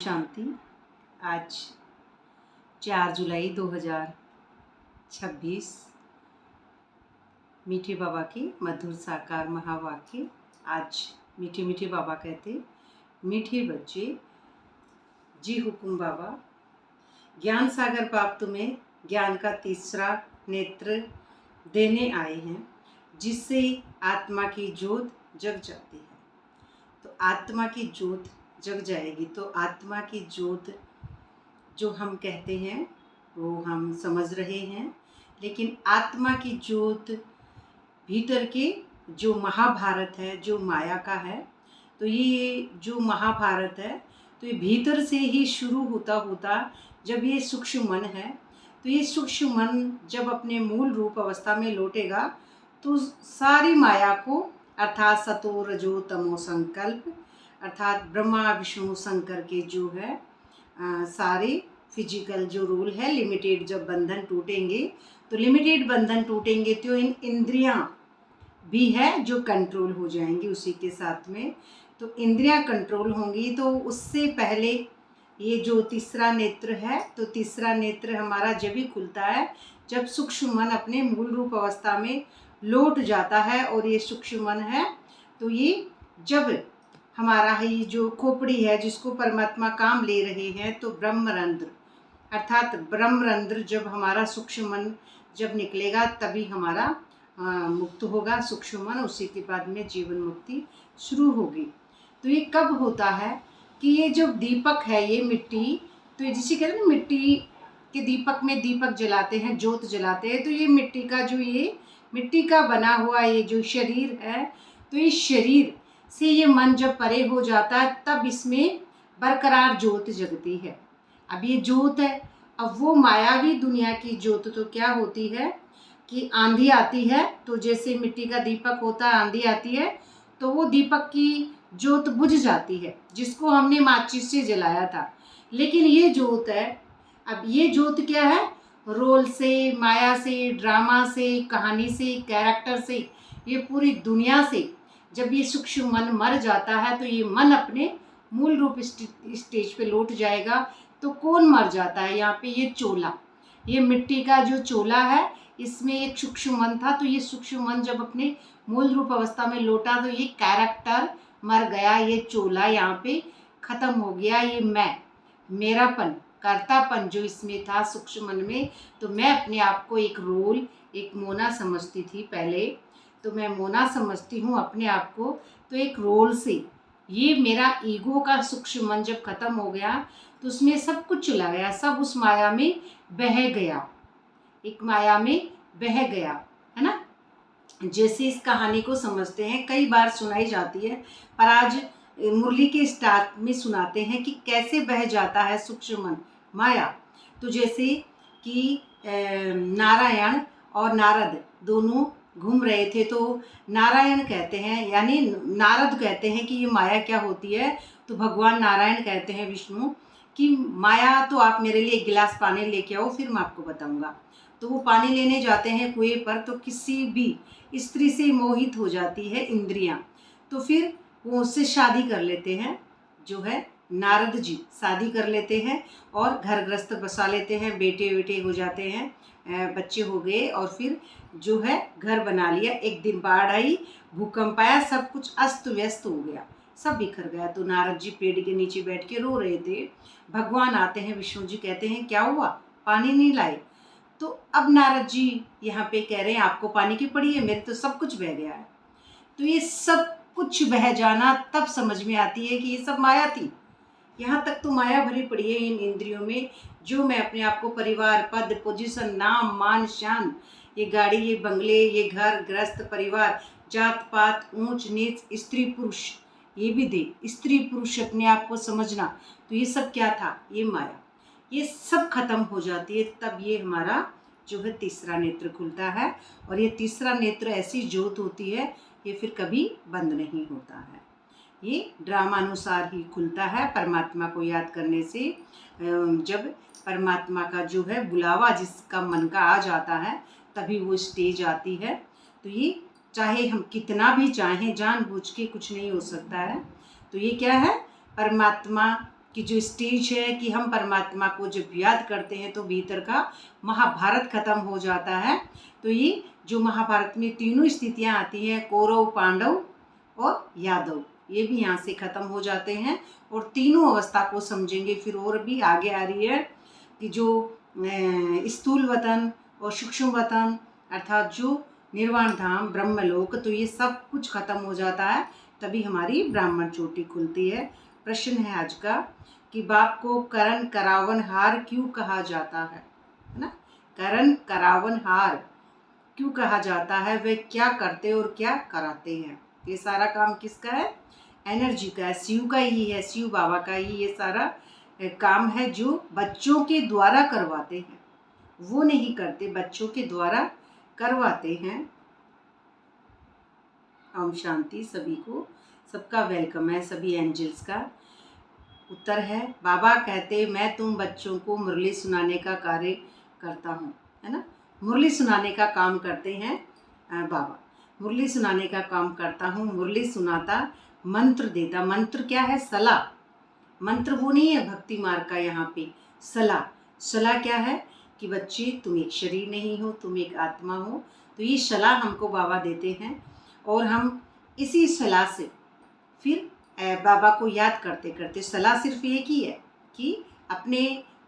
शांति। आज 4 जुलाई 2026 मीठे बाबा के मधुर साकार महावाक्य। आज मीठे मीठे बाबा कहते, मीठे बच्चे जी हुकुम बाबा। ज्ञान सागर बाप तुम्हें ज्ञान का तीसरा नेत्र देने आए हैं, जिससे आत्मा की जोत जग जाती है। तो आत्मा की जोत जग जाएगी तो आत्मा की जोत जो हम कहते हैं वो हम समझ रहे हैं, लेकिन आत्मा की जोत भीतर के जो महाभारत है, जो माया का है, तो ये जो महाभारत है तो ये भीतर से ही शुरू होता होता जब ये सूक्ष्म मन है, तो ये सूक्ष्म मन जब अपने मूल रूप अवस्था में लौटेगा तो सारी माया को अर्थात सतो रजो तमो संकल्प अर्थात ब्रह्मा विष्णु शंकर के जो है सारे फिजिकल जो रूल है, लिमिटेड जब बंधन टूटेंगे तो लिमिटेड बंधन टूटेंगे तो इन इंद्रियां भी है जो कंट्रोल हो जाएंगी उसी के साथ में। तो इंद्रियां कंट्रोल होंगी तो उससे पहले ये जो तीसरा नेत्र है, तो तीसरा नेत्र हमारा जब भी खुलता है जब सूक्ष्म मन अपने मूल रूप अवस्था में लौट जाता है। और ये सूक्ष्म मन है तो ये जब हमारा ही जो खोपड़ी है जिसको परमात्मा काम ले रहे हैं, तो ब्रह्मरंध्र अर्थात ब्रह्मरंध्र जब हमारा सूक्ष्म मन जब निकलेगा तभी हमारा मुक्त होगा सूक्ष्म मन। उसी के बाद में जीवन मुक्ति शुरू होगी। तो ये कब होता है कि ये जो दीपक है, ये मिट्टी, तो ये जिसे कहते हैं ना मिट्टी के दीपक में दीपक जलाते हैं, जोत जलाते हैं, तो ये मिट्टी का जो ये मिट्टी का बना हुआ ये जो शरीर है, तो इस शरीर से ये मन जब परे हो जाता है तब इसमें बरकरार जोत जगती है। अब ये जोत है, अब वो मायावी दुनिया की जोत तो क्या होती है कि आंधी आती है, तो जैसे मिट्टी का दीपक होता है, आंधी आती है तो वो दीपक की जोत बुझ जाती है जिसको हमने माचिस से जलाया था। लेकिन ये जोत है, अब ये जोत क्या है, रोल से, माया से, ड्रामा से, कहानी से, कैरेक्टर से, ये पूरी दुनिया से जब ये सूक्ष्म मन मर जाता है तो ये मन अपने मूल रूप स्टेज पे लौट जाएगा। तो कौन मर जाता है यहाँ पे, ये चोला, ये मिट्टी का जो चोला है, इसमें एक सूक्ष्म मन था, तो ये सूक्ष्म मन जब अपने मूल रूप अवस्था में लौटा तो ये कैरेक्टर मर गया, ये चोला यहाँ पे खत्म हो गया। ये मैं, मेरापन, कर्तापन जो इसमें था सूक्ष्म मन में, तो मैं अपने आप को एक रोल, एक मोना समझती थी पहले, तो मैं मोना समझती हूँ अपने आप को, तो एक रोल से ये मेरा ईगो का सूक्ष्म मन जब खत्म हो गया तो उसमें सब कुछ चला गया, सब उस माया में बह गया, एक माया में बह गया, है ना। जैसे इस कहानी को समझते हैं, कई बार सुनाई जाती है, पर आज मुरली के स्टार्ट में सुनाते हैं कि कैसे बह जाता है सूक्ष्म मन माया। तो जैसे कि नारायण और नारद दोनों घूम रहे थे, तो नारायण कहते हैं यानी नारद कहते हैं कि ये माया क्या होती है, तो भगवान नारायण कहते हैं विष्णु कि माया तो आप मेरे लिए एक गिलास पानी लेके आओ फिर मैं आपको बताऊंगा। तो वो पानी लेने जाते हैं कुएं पर, तो किसी भी स्त्री से मोहित हो जाती है इंद्रियां, तो फिर वो उससे शादी कर लेते हैं, जो है नारद जी शादी कर लेते हैं और घर गृहस्थ बसा लेते हैं, बेटे बेटे हो जाते हैं, बच्चे हो गए और फिर जो है घर बना लिया। एक दिन बाढ़ आई, भूकंप आया, सब कुछ अस्त व्यस्त हो गया, सब बिखर गया। तो नारद जी पेड़ के नीचे बैठ के रो रहे थे। भगवान आते हैं, विष्णु जी कहते हैं क्या हुआ, पानी नहीं लाए। तो अब नारद जी यहाँ पे कह रहे हैं आपको पानी की पड़ी है, मेरे तो सब कुछ बह गया है। तो ये सब कुछ बह जाना तब समझ में आती है कि ये सब माया थी। यहाँ तक तो माया भरी पड़ी है इन इंद्रियों में, जो मैं अपने आप को परिवार, पद, पोजीशन, नाम, मान, शान, ये गाड़ी, ये बंगले, ये घर गृहस्थ, परिवार, जात पात, ऊंच नीच, स्त्री पुरुष, ये भी दे, स्त्री पुरुष अपने आप को समझना, तो ये सब क्या था, ये माया, ये सब खत्म हो जाती है। तब ये हमारा जो है तीसरा नेत्र खुलता है। और ये तीसरा नेत्र ऐसी ज्योत होती है, ये फिर कभी बंद नहीं होता है, ये ड्रामानुसार ही खुलता है परमात्मा को याद करने से। जब परमात्मा का जो है बुलावा जिसका मन का आ जाता है तभी वो स्टेज आती है। तो ये चाहे हम कितना भी चाहें, जानबूझ के कुछ नहीं हो सकता है। तो ये क्या है, परमात्मा कि जो स्टेज है कि हम परमात्मा को जब याद करते हैं तो भीतर का महाभारत खत्म हो जाता है। तो ये जो महाभारत में तीनों स्थितियाँ आती हैं, कौरव, पांडव और यादव, ये भी यहाँ से खत्म हो जाते हैं और तीनों अवस्था को समझेंगे। फिर और भी आगे आ रही है कि जो स्थूल वतन और सूक्ष्म वतन अर्थात जो निर्वाण धाम, ब्रह्मलोक, तो ये सब कुछ खत्म हो जाता है, तभी हमारी ब्राह्मण चोटी खुलती है। प्रश्न है आज का कि बाप को करण करावनहार क्यों कहा जाता है ना? करण करावनहार क्यों कहा जाता है? वे क्या करते और क्या कराते हैं? ये सारा काम किसका है? एनर्जी का है, शिव का ही है, शिव बाबा का ही ये सारा काम है जो बच्चों के द्वारा करवाते हैं। वो नहीं करते, बच्चों के द्वारा करवाते हैं। ओम शांति सभी को, सबका वेलकम है, सभी एंजल्स का। उत्तर है बाबा कहते मैं तुम बच्चों को मुरली सुनाने का कार्य करता हूँ, है ना? मुरली सुनाने का काम करते हैं बाबा, मुरली सुनाने का काम करता हूँ, मुरली सुनाता, मंत्र देता। मंत्र क्या है? सलाह। मंत्र वो नहीं है भक्ति मार्ग का, यहाँ पे सलाह। सलाह क्या है कि बच्चे तुम एक शरीर नहीं हो, तुम एक आत्मा हो। तो ये सलाह हमको बाबा देते हैं और हम इसी सलाह से फिर बाबा को याद करते करते, सलाह सिर्फ एक ही है कि अपने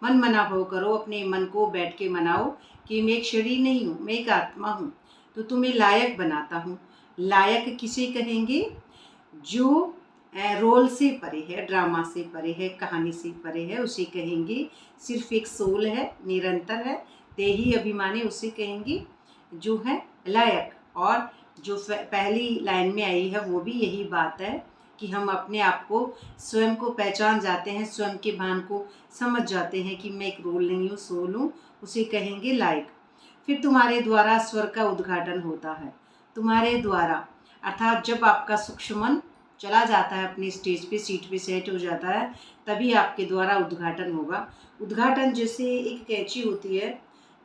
मन मना हो करो, अपने मन को बैठ के मनाओ कि मैं एक शरीर नहीं हूँ, मैं एक आत्मा हूँ। तो तुम्हें लायक बनाता हूँ। लायक किसे कहेंगे? जो रोल से परे है, ड्रामा से परे है, कहानी से परे है, उसे कहेंगे। सिर्फ एक सोल है, निरंतर है, देही अभिमानी, उसे कहेंगे जो है लायक। और जो पहली लाइन में आई है वो भी यही बात है कि हम अपने आप को, स्वयं को पहचान जाते हैं, स्वयं के भान को समझ जाते हैं कि मैं एक रोल नहीं हूँ, सोल हूँ, उसे कहेंगे लायक। फिर तुम्हारे द्वारा स्वर का उद्घाटन होता है। तुम्हारे द्वारा अर्थात जब आपका सूक्ष्म मन चला जाता है अपनी स्टेज पे, सीट पे सेट हो जाता है, तभी आपके द्वारा उद्घाटन होगा। उद्घाटन जैसे एक कैंची होती है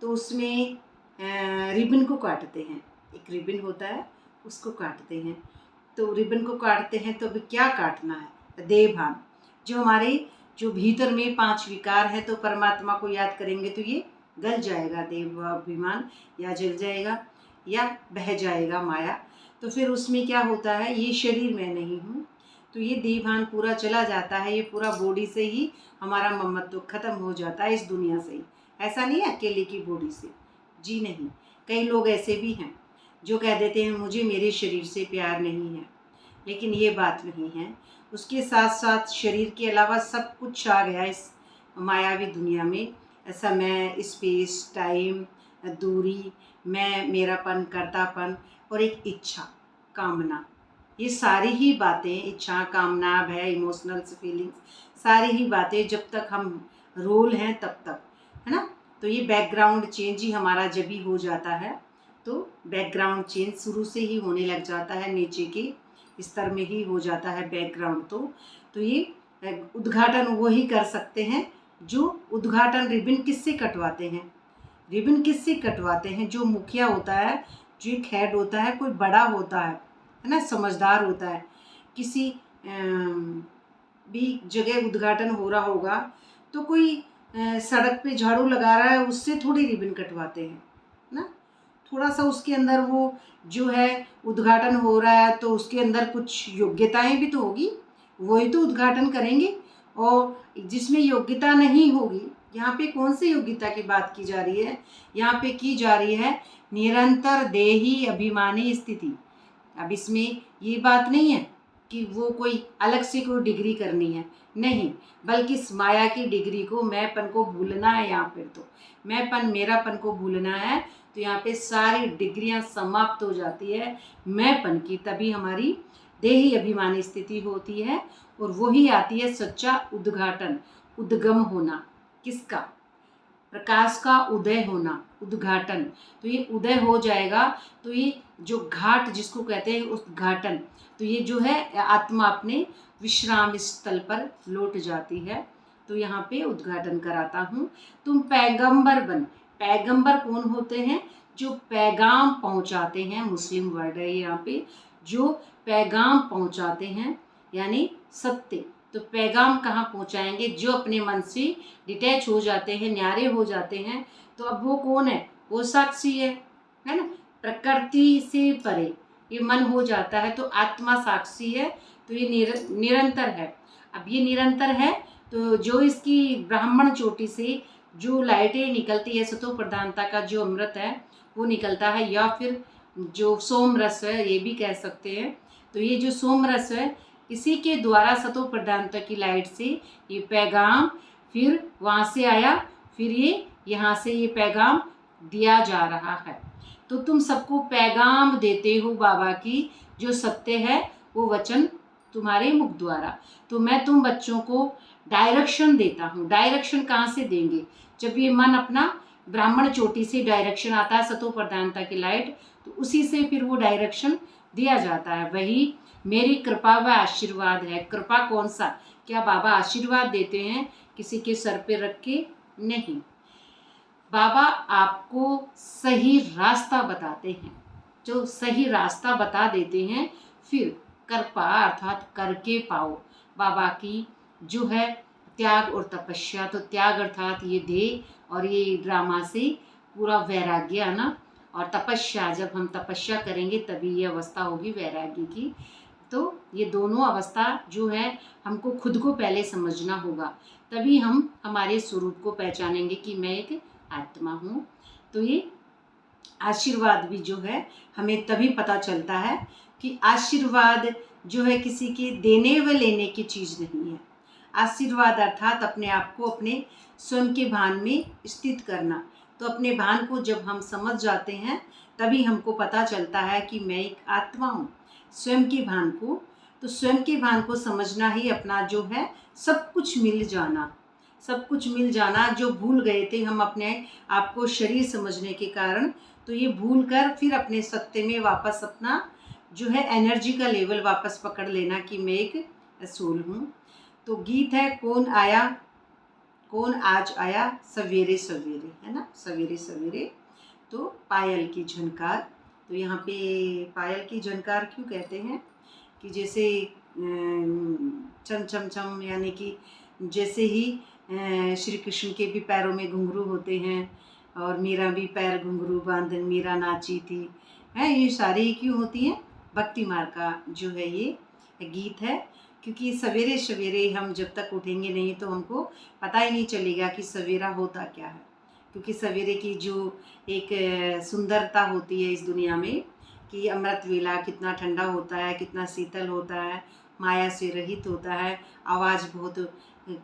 तो उसमें रिबन को काटते हैं, एक रिबन होता है उसको काटते हैं। तो रिबन को काटते हैं तो अभी क्या काटना है? देह भान। जो हमारे जो भीतर में 5 विकार है, तो परमात्मा को याद करेंगे तो ये गल जाएगा, देव अभिमान, या जल जाएगा या बह जाएगा माया। तो फिर उसमें क्या होता है? ये शरीर मैं नहीं हूँ, तो ये देहभान पूरा चला जाता है, ये पूरा बॉडी से ही हमारा ममत्व खत्म हो जाता है, इस दुनिया से ही। ऐसा नहीं है अकेले की बॉडी से, जी नहीं। कई लोग ऐसे भी हैं जो कह देते हैं मुझे मेरे शरीर से प्यार नहीं है, लेकिन ये बात नहीं है। उसके साथ साथ शरीर के अलावा सब कुछ आ गया इस मायावी दुनिया में। समय, स्पेस, टाइम, दूरी, मैं, मेरापन, कर्तापन और एक इच्छा, कामना, ये सारी ही बातें, इच्छा, कामना, भय, इमोशनल्स, फीलिंग्स, सारी ही बातें जब तक हम रोल हैं तब तक, है ना? तो ये बैकग्राउंड चेंज ही हमारा जब भी हो जाता है, तो बैकग्राउंड चेंज शुरू से ही होने लग जाता है, नीचे के स्तर में ही हो जाता है बैकग्राउंड। तो ये उद्घाटन वो ही कर सकते हैं जो उद्घाटन रिबन किससे कटवाते हैं? रिबन किससे कटवाते हैं? जो मुखिया होता है, जो एक हेड होता है, कोई बड़ा होता है ना, समझदार होता है। किसी भी जगह उद्घाटन हो रहा होगा तो कोई सड़क पे झाड़ू लगा रहा है, उससे थोड़ी रिबन कटवाते हैं ना। थोड़ा सा उसके अंदर वो जो है उद्घाटन हो रहा है तो उसके अंदर कुछ योग्यताएं भी तो होगी, वही तो उद्घाटन करेंगे। और जिसमें योग्यता नहीं होगी, यहाँ पे कौन सी योग्यता की बात की जा रही है? यहाँ पे की जा रही है निरंतर देही अभिमानी स्थिति। अब इसमें ये बात नहीं है कि वो कोई अलग से कोई डिग्री करनी है, नहीं, बल्कि इस माया की डिग्री को, मैंपन को भूलना है। यहाँ पर तो मैंपन, मेरापन को भूलना है, तो यहाँ पे सारी डिग्रियां समाप्त हो जाती है मैंपन की, तभी हमारी देही अभिमानी स्थिति होती है और वही आती है सच्चा उद्घाटन, उद्गम होना। किसका? प्रकाश का उदय होना, उद्घाटन। तो ये उदय हो जाएगा तो ये जो घाट जिसको कहते हैं उद्घाटन, तो ये जो है आत्मा अपने विश्राम स्थल पर लौट जाती है। तो यहाँ पे उद्घाटन कराता हूँ। तुम पैगंबर बन। पैगंबर कौन होते हैं? जो पैगाम पहुँचाते हैं, मुस्लिम वर्ड है यहाँ पे, जो पैगाम पहुँचाते हैं, यानी सत्य, तो पैगाम कहाँ पहुँचाएंगे? जो अपने मन से डिटैच हो जाते हैं, न्यारे हो जाते हैं, तो अब वो कौन है? वो साक्षी है ना? प्रकृति से परे ये मन हो जाता है तो आत्मा साक्षी है। तो ये निरंतर है। अब ये निरंतर है तो जो इसकी ब्राह्मण चोटी से जो लाइटें निकलती है, सतो प्रधानता का जो अमृत है वो निकलता है, या फिर जो सोम रस है ये भी कह सकते हैं। तो ये जो सोम रस है इसी के द्वारा सतो प्रधानता की लाइट से ये पैगाम फिर वहाँ से आया, फिर ये यहाँ से ये पैगाम दिया जा रहा है। तो तुम सबको पैगाम देते हो बाबा की जो सत्य है वो वचन तुम्हारे मुख द्वारा। तो मैं तुम बच्चों को डायरेक्शन देता हूँ। डायरेक्शन कहाँ से देंगे? जब ये मन अपना ब्राह्मण चोटी से डायरेक्शन आता है, सतो प्रधानता की लाइट, तो उसी से फिर वो डायरेक्शन दिया जाता है। वही मेरी कृपा व आशीर्वाद है। कृपा कौन सा? क्या बाबा आशीर्वाद देते हैं किसी के सर पे रख के? नहीं, बाबा आपको सही रास्ता बताते हैं। जो सही रास्ता बता देते हैं फिर कृपा अर्थात करके पाओ। बाबा की जो है त्याग और तपस्या, तो त्याग अर्थात ये देह और ये ड्रामा से पूरा वैराग्य आना, और तपस्या जब हम तपस्या करेंगे तभी ये अवस्था होगी वैराग्य की। तो ये दोनों अवस्था जो है हमको खुद को पहले समझना होगा, तभी हम हमारे स्वरूप को पहचानेंगे कि मैं एक आत्मा हूँ। तो ये आशीर्वाद भी जो है हमें तभी पता चलता है कि आशीर्वाद जो है किसी के देने व लेने की चीज़ नहीं है। आशीर्वाद अर्थात अपने आप को अपने स्वयं के भान में स्थित करना। तो अपने भान को जब हम समझ जाते हैं तभी हमको पता चलता है कि मैं एक आत्मा हूँ। स्वयं के भान को, तो स्वयं के भान को समझना ही अपना जो है सब कुछ मिल जाना। सब कुछ मिल जाना जो भूल गए थे हम अपने आप को शरीर समझने के कारण, तो ये भूल कर फिर अपने सत्य में वापस अपना जो है एनर्जी का लेवल वापस पकड़ लेना कि मैं एक सोल हूँ। तो गीत है कौन आया, कौन आज आया सवेरे सवेरे, है ना? सवेरे सवेरे तो पायल की झनकार। तो यहाँ पे पायल की झनकार क्यों कहते हैं? कि जैसे चम चम चम, यानी कि जैसे ही श्री कृष्ण के भी पैरों में घुंघरू होते हैं, और मीरा भी पैर घुंघरू बांधन मीरा नाची थी, है। ये सारी क्यों होती हैं? भक्ति मार्ग का जो है ये गीत है। क्योंकि सवेरे सवेरे हम जब तक उठेंगे नहीं तो हमको पता ही नहीं चलेगा कि सवेरा होता क्या है। क्योंकि सवेरे की जो एक सुंदरता होती है इस दुनिया में कि अमृत वेला कितना ठंडा होता है, कितना शीतल होता है, माया से रहित होता है, आवाज़ बहुत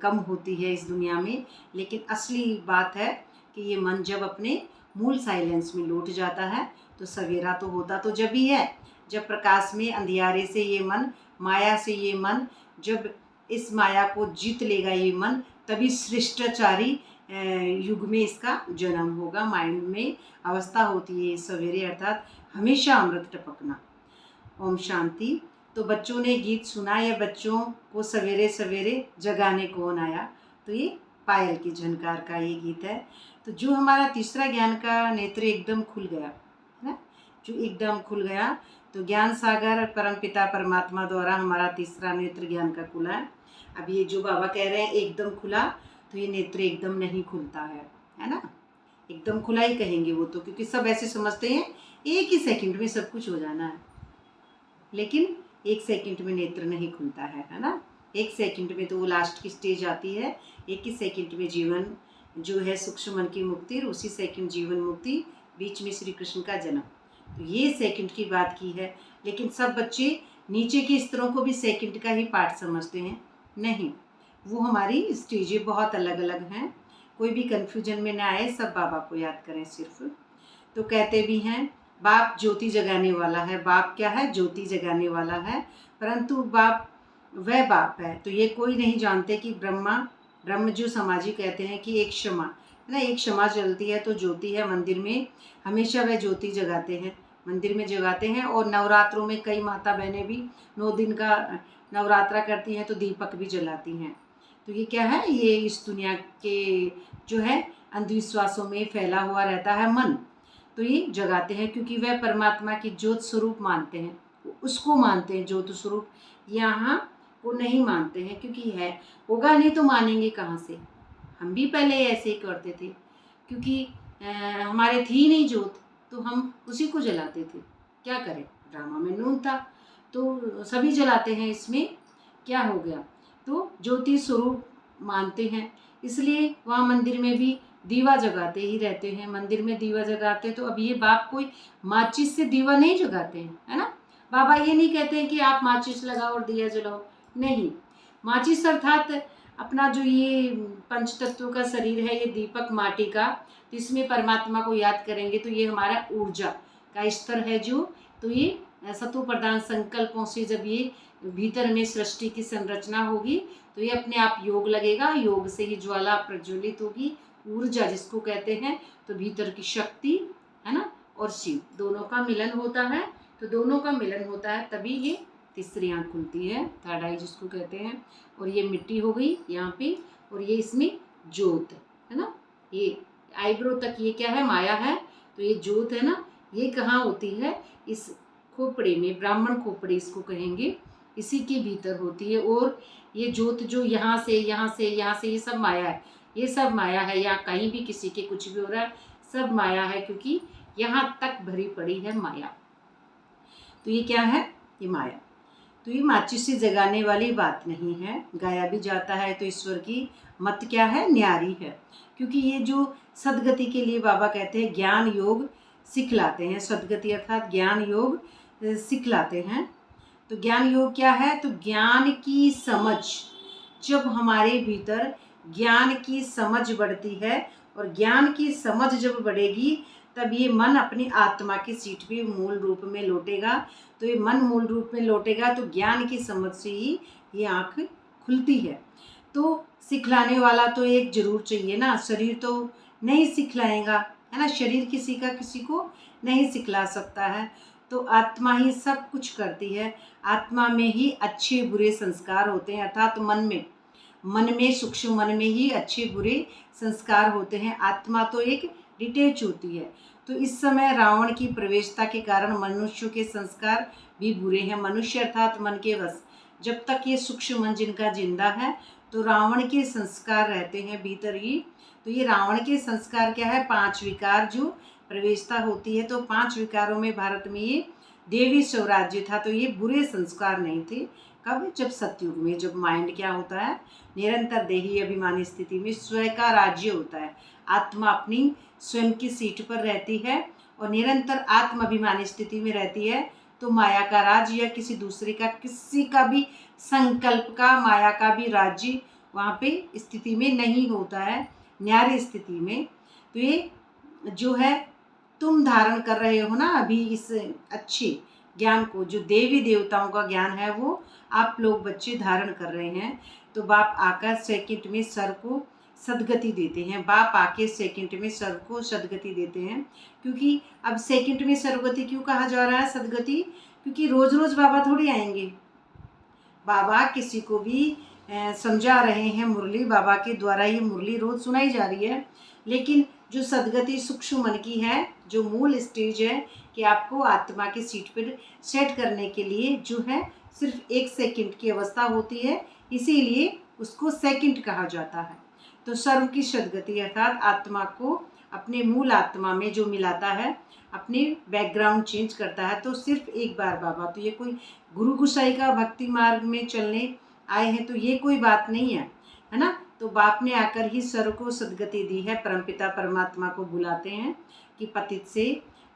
कम होती है इस दुनिया में। लेकिन असली बात है कि ये मन जब अपने मूल साइलेंस में लौट जाता है तो सवेरा तो होता तो जब ही है जब प्रकाश में अंधियारे से ये मन, माया से ये मन, जब इस माया को जीत लेगा ये मन, तभी सृष्टाचारी युग में इसका जन्म होगा। माइंड में अवस्था होती है सवेरे अर्थात हमेशा अमृत टपकना। ओम शांति। तो बच्चों ने गीत सुना, या बच्चों को सवेरे सवेरे जगाने कौन आया? तो ये पायल की झनकार का ये गीत है। तो जो हमारा तीसरा ज्ञान का नेत्र एकदम खुल गया, है ना? जो एकदम खुल गया, तो ज्ञान सागर परमपिता परमात्मा द्वारा हमारा तीसरा नेत्र ज्ञान का खुला है। अब ये जो बाबा कह रहे हैं एकदम खुला, तो ये नेत्र एकदम नहीं खुलता है ना? एकदम खुला ही कहेंगे वो तो, क्योंकि सब ऐसे समझते हैं एक ही सेकंड में सब कुछ हो जाना है, लेकिन एक सेकंड में नेत्र नहीं खुलता है ना? एक सेकंड में तो वो लास्ट की स्टेज आती है। एक ही सेकंड में जीवन जो है सूक्ष्म मन की मुक्ति, और उसी सेकंड जीवन मुक्ति, बीच में श्री कृष्ण का जन्म। तो ये सेकंड की बात की है। लेकिन सब बच्चे नीचे के स्तरों को भी सेकंड का ही पार्ट समझते हैं। नहीं, वो हमारी स्टेजें बहुत अलग अलग हैं। कोई भी कन्फ्यूजन में ना आए, सब बाबा को याद करें सिर्फ। तो कहते भी हैं बाप ज्योति जगाने वाला है। बाप क्या है? ज्योति जगाने वाला है। परंतु बाप वह बाप है, तो ये कोई नहीं जानते कि ब्रह्म जो समाजी कहते हैं कि एक क्षमा है ना, एक क्षमा चलती है तो ज्योति है मंदिर में, हमेशा वह ज्योति जगाते हैं, मंदिर में जगाते हैं। और नवरात्रों में कई माता बहनें भी 9 दिन का नवरात्रा करती हैं तो दीपक भी जलाती हैं। तो ये क्या है? ये इस दुनिया के जो है अंधविश्वासों में फैला हुआ रहता है मन, तो ये जगाते हैं क्योंकि वह परमात्मा की ज्योत स्वरूप मानते हैं, उसको मानते हैं ज्योत स्वरूप। यहाँ को नहीं मानते हैं, क्योंकि है होगा नहीं तो मानेंगे कहाँ से। हम भी पहले ऐसे ही करते थे, क्योंकि हमारे थी नहीं जोत, तो हम उसी को जलाते थे। क्या करें, ड्रामा में नून था तो सभी जलाते हैं, इसमें क्या हो गया। तो ज्योति स्वरूप मानते हैं, इसलिए वहाँ मंदिर में भी दीवा जगाते ही रहते हैं। मंदिर में दीवा जगाते, तो अब ये बाप कोई माचिस से दीवा नहीं जगाते हैं, है ना। बाबा ये नहीं कहते हैं कि आप माचिस लगाओ और दिया जलाओ, नहीं। माचिस अर्थात अपना जो ये पंच तत्वों का शरीर है, ये दीपक माटी का, तो इसमें परमात्मा को याद करेंगे तो ये हमारा ऊर्जा का स्तर है जो, तो ये सत्व प्रधान संकल्पों से जब ये भीतर में सृष्टि की संरचना होगी तो ये अपने आप योग लगेगा, योग से ही ज्वाला प्रज्वलित होगी, ऊर्जा जिसको कहते हैं। तो भीतर की शक्ति, है ना, और शिव दोनों का मिलन होता है, तो दोनों का मिलन होता है तभी ये तीसरी आँख खुलती है, थर्ड आई जिसको कहते हैं। और ये मिट्टी हो गई यहाँ पे, और ये इसमें जोत है ना, ये आईब्रो तक ये क्या है, माया है। तो ये जोत है ना, ये कहाँ होती है, इस खोपड़े में, ब्राह्मण खोपड़े इसको कहेंगे, इसी के भीतर होती है। और ये जोत जो यहाँ से यहाँ से यहाँ से, ये सब माया है, ये सब माया है। या कहीं भी किसी के कुछ भी हो रहा है, सब माया है, क्योंकि यहाँ तक भरी पड़ी है माया। तो ये क्या है, ये माया। तो ये माचिस से जगाने वाली बात नहीं है, गाया भी जाता है तो ईश्वर की मत क्या है, न्यारी है। क्योंकि ये जो सदगति के लिए बाबा कहते हैं ज्ञान योग सिखलाते हैं, सदगति अर्थात ज्ञान योग सिखलाते हैं। तो ज्ञान योग क्या है, तो ज्ञान की समझ, जब हमारे भीतर ज्ञान की समझ बढ़ती है, और ज्ञान की समझ जब बढ़ेगी तब ये मन अपनी आत्मा की सीट पे मूल रूप में लौटेगा। तो ये मन मूल रूप में लौटेगा तो ज्ञान की समझ से ही ये आँख खुलती है। तो सिखलाने वाला तो एक जरूर चाहिए ना, शरीर तो नहीं सिखलाएगा, है ना, शरीर किसी का किसी को नहीं सिखला सकता है। तो आत्मा ही सब कुछ करती है, आत्मा में ही अच्छे बुरे संस्कार होते हैं, अर्थात मन में सूक्ष्म मन में ही अच्छे बुरे संस्कार होते हैं। आत्मा तो एक डिटेच होती है। तो इस समय रावण की प्रवेशता के कारण मनुष्य के संस्कार भी बुरे हैं। मनुष्य अर्थात मन के वश, जब तक ये सूक्ष्म मन जिनका जिंदा है तो रावण के संस्कार रहते हैं भीतर ही। तो ये रावण के संस्कार क्या है, 5 विकार जो प्रवेशता होती है। तो 5 विकारों में भारत में ये देवी स्वराज्य था, तो ये बुरे संस्कार नहीं थे। कब, जब सतयुग में, जब माइंड क्या होता है, निरंतर देही अभिमानी स्थिति में स्वयं का राज्य होता है, आत्मा अपनी स्वयं की सीट पर रहती है और निरंतर आत्म अभिमानी स्थिति में रहती है। तो माया का राज्य या किसी दूसरे का, किसी का भी संकल्प का, माया का भी राज्य वहाँ पे स्थिति में नहीं होता है, न्यारी स्थिति में। तो ये जो है तुम धारण कर रहे हो ना अभी इस अच्छे ज्ञान को, जो देवी देवताओं का ज्ञान है वो आप लोग बच्चे धारण कर रहे हैं। तो बाप आकर सेकंड में सर को सदगति देते हैं, बाप आके सेकंड में सर को सदगति देते हैं। क्योंकि अब सेकंड में सदगति क्यों कहा जा रहा है, सदगति, क्योंकि रोज रोज बाबा थोड़ी आएंगे। बाबा किसी को भी समझा रहे हैं मुरली, बाबा के द्वारा ये मुरली रोज सुनाई जा रही है। लेकिन जो सदगति सूक्ष्म मन की है, जो मूल स्टेज है कि आपको आत्मा की सीट पर सेट करने के लिए जो है सिर्फ 1 सेकंड की अवस्था होती है, इसीलिए उसको सेकंड कहा जाता है। तो सर्व की सदगति अर्थात आत्मा को अपने मूल आत्मा में जो मिलाता है, अपने बैकग्राउंड चेंज करता है। तो सिर्फ एक बार बाबा, तो ये कोई गुरु गुसाई का भक्ति मार्ग में चलने आए हैं तो ये कोई बात नहीं है ना। तो बाप ने आकर ही सर्व को सदगति दी है। परमपिता परमात्मा को बुलाते हैं कि पतित से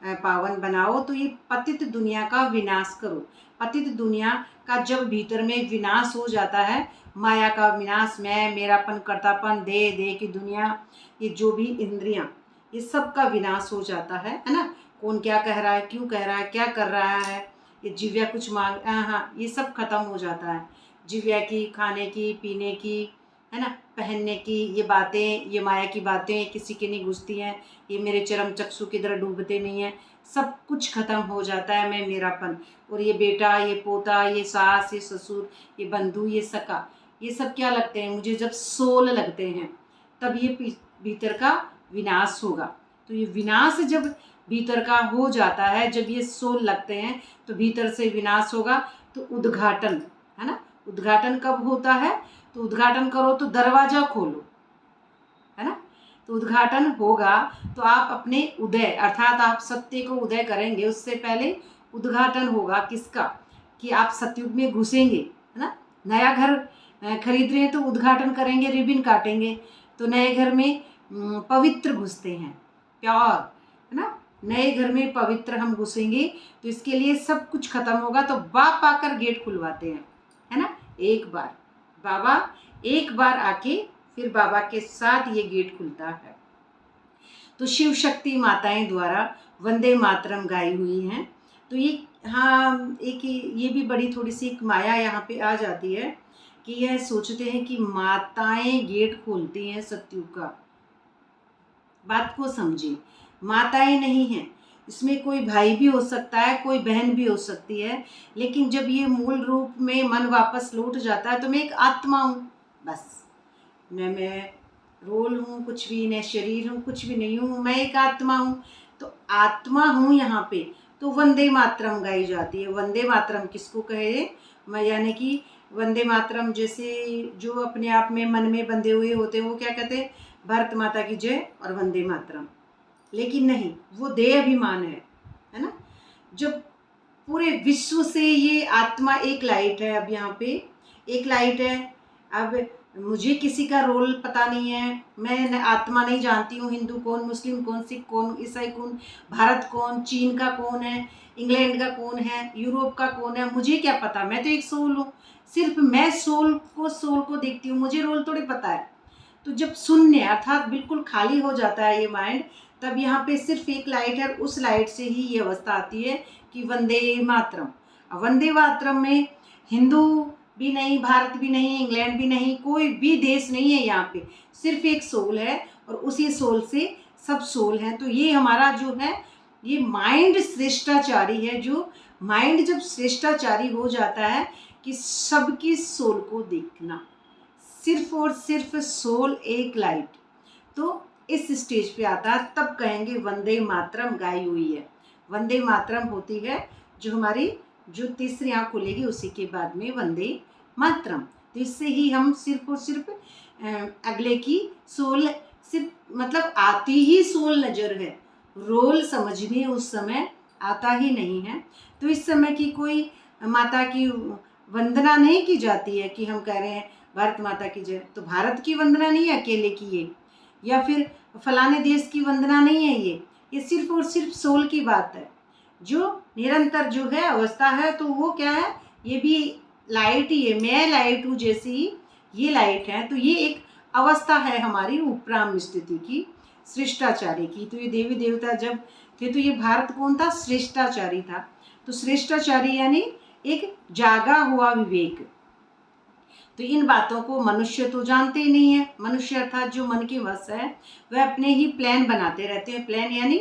पावन बनाओ। तो ये पतित दुनिया का विनाश करो। पतित दुनिया का जब भीतर में विनाश हो जाता है, माया का विनाश, मैं मेरापन कर्तापन, दे की दुनिया, ये जो भी इंद्रियां, ये सब का विनाश हो जाता है ना। कौन क्या कह रहा है, क्यों कह रहा है, क्या कर रहा है, ये जिव्या कुछ मांग, हाँ, ये सब खत्म हो जाता है। जिव्या की खाने की, पीने की, है ना, पहनने की ये बातें, ये माया की बातें किसी की नहीं घुसती हैं। ये मेरे चरम चक्षु की तरह डूबते नहीं हैं। सब कुछ खत्म हो जाता है, मैं मेरापन। और ये बेटा, ये पोता, ये सास, ये ससुर, ये बंधु, ये सका, ये सब क्या लगते हैं मुझे, जब सोल लगते हैं तब ये भीतर का विनाश होगा। तो ये विनाश जब भीतर का हो जाता है, जब ये सोल लगते हैं तो भीतर से विनाश होगा। तो उद्घाटन, है ना, उद्घाटन कब होता है? तो उद्घाटन करो तो दरवाजा खोलो, है ना। तो उद्घाटन होगा तो आप अपने उदय अर्थात आप सत्य को उदय करेंगे, उससे पहले उद्घाटन होगा किसका? कि आप सतयुग में घुसेंगे, है ना। नया घर खरीद रहे हैं तो उद्घाटन करेंगे, रिबन काटेंगे, तो नए घर में पवित्र घुसते हैं, प्योर, है ना। नए घर में पवित्र हम घुसेंगे तो इसके लिए सब कुछ खत्म होगा, तो बाप आकर गेट खुलवाते हैं, है ना। एक बार बाबा एक बार आके फिर बाबा के साथ ये गेट खुलता है। तो शिव शक्ति माताएं द्वारा वंदे मातरम गाई हुई हैं। तो ये हाँ, एक ये भी बड़ी थोड़ी सी एक माया यहाँ पे आ जाती है कि यह सोचते हैं कि माताएं गेट खोलती हैं सत्युग का। बात को समझिए, माताएं नहीं हैं, इसमें कोई भाई भी हो सकता है, कोई बहन भी हो सकती है, लेकिन जब ये मूल रूप में मन वापस लौट जाता है तो मैं एक आत्मा हूँ, बस। न मैं रोल हूँ कुछ भी, न शरीर हूँ कुछ भी नहीं हूँ, मैं एक आत्मा हूँ। तो आत्मा हूँ यहाँ पे, तो वंदे मातरम गाई जाती है। वंदे मातरम किसको कहे? मैं यानी कि वंदे मातरम जैसे जो अपने आप में मन में बंधे हुए होते हैं वो क्या कहते हैं? भारत माता की जय और वंदे मातरम। लेकिन नहीं, वो देह अभिमान है ना। जब पूरे विश्व से ये आत्मा एक लाइट है, अब यहाँ पे एक लाइट है। अब मुझे किसी का रोल पता नहीं है, मैं आत्मा नहीं जानती हूँ, हिंदू कौन, मुस्लिम कौन, सिख कौन, ईसाई कौन, भारत कौन, चीन का कौन है, इंग्लैंड का कौन है, यूरोप का कौन है, मुझे क्या पता। मैं तो एक सोल हूँ, सिर्फ मैं सोल को देखती हूँ, मुझे रोल थोड़ी पता है। तो जब शून्य अर्थात बिल्कुल खाली हो जाता है ये माइंड, तब यहाँ पे सिर्फ एक लाइट है, उस लाइट से ही ये अवस्था आती है कि वंदे मातरम। वंदे मातरम में हिंदू भी नहीं, भारत भी नहीं, इंग्लैंड भी नहीं, कोई भी देश नहीं है, यहाँ पे सिर्फ एक सोल है और उसी सोल से सब सोल हैं। तो ये हमारा जो है ये माइंड श्रेष्ठाचारी है। जो माइंड जब श्रेष्ठाचारी हो जाता है कि सबकी सोल को देखना, सिर्फ और सिर्फ सोल एक लाइट, तो इस स्टेज पे आता है, तब कहेंगे वंदे मातरम गाई हुई है। वंदे मातरम होती है जो हमारी जो तीसरी आँख खुलेगी उसी के बाद में वंदे मातरम। तो इससे ही हम सिर्फ और सिर्फ अगले की सोल सिर्फ मतलब आती ही सोल नज़र है, रोल समझ में उस समय आता ही नहीं है। तो इस समय की कोई माता की वंदना नहीं की जाती है कि हम कह रहे हैं भारत माता की जय, तो भारत की वंदना नहीं है अकेले की ये, या फिर फलाने देश की वंदना नहीं है ये सिर्फ और सिर्फ सोल की बात है। जो निरंतर जो है अवस्था है, तो वो क्या है? ये भी लाइट ही है, मैं लाइट हूँ जैसी ही ये लाइट है। तो ये एक अवस्था है हमारी उपराम स्थिति की, श्रेष्ठाचारी की। तो ये देवी देवता जब थे तो ये भारत कौन था? श्रेष्ठाचारी था। तो श्रेष्ठाचारी यानी एक जागा हुआ विवेक। तो इन बातों को मनुष्य तो जानते ही नहीं है। मनुष्य अर्थात जो मन के वश है वह अपने ही प्लान बनाते रहते हैं। प्लान यानी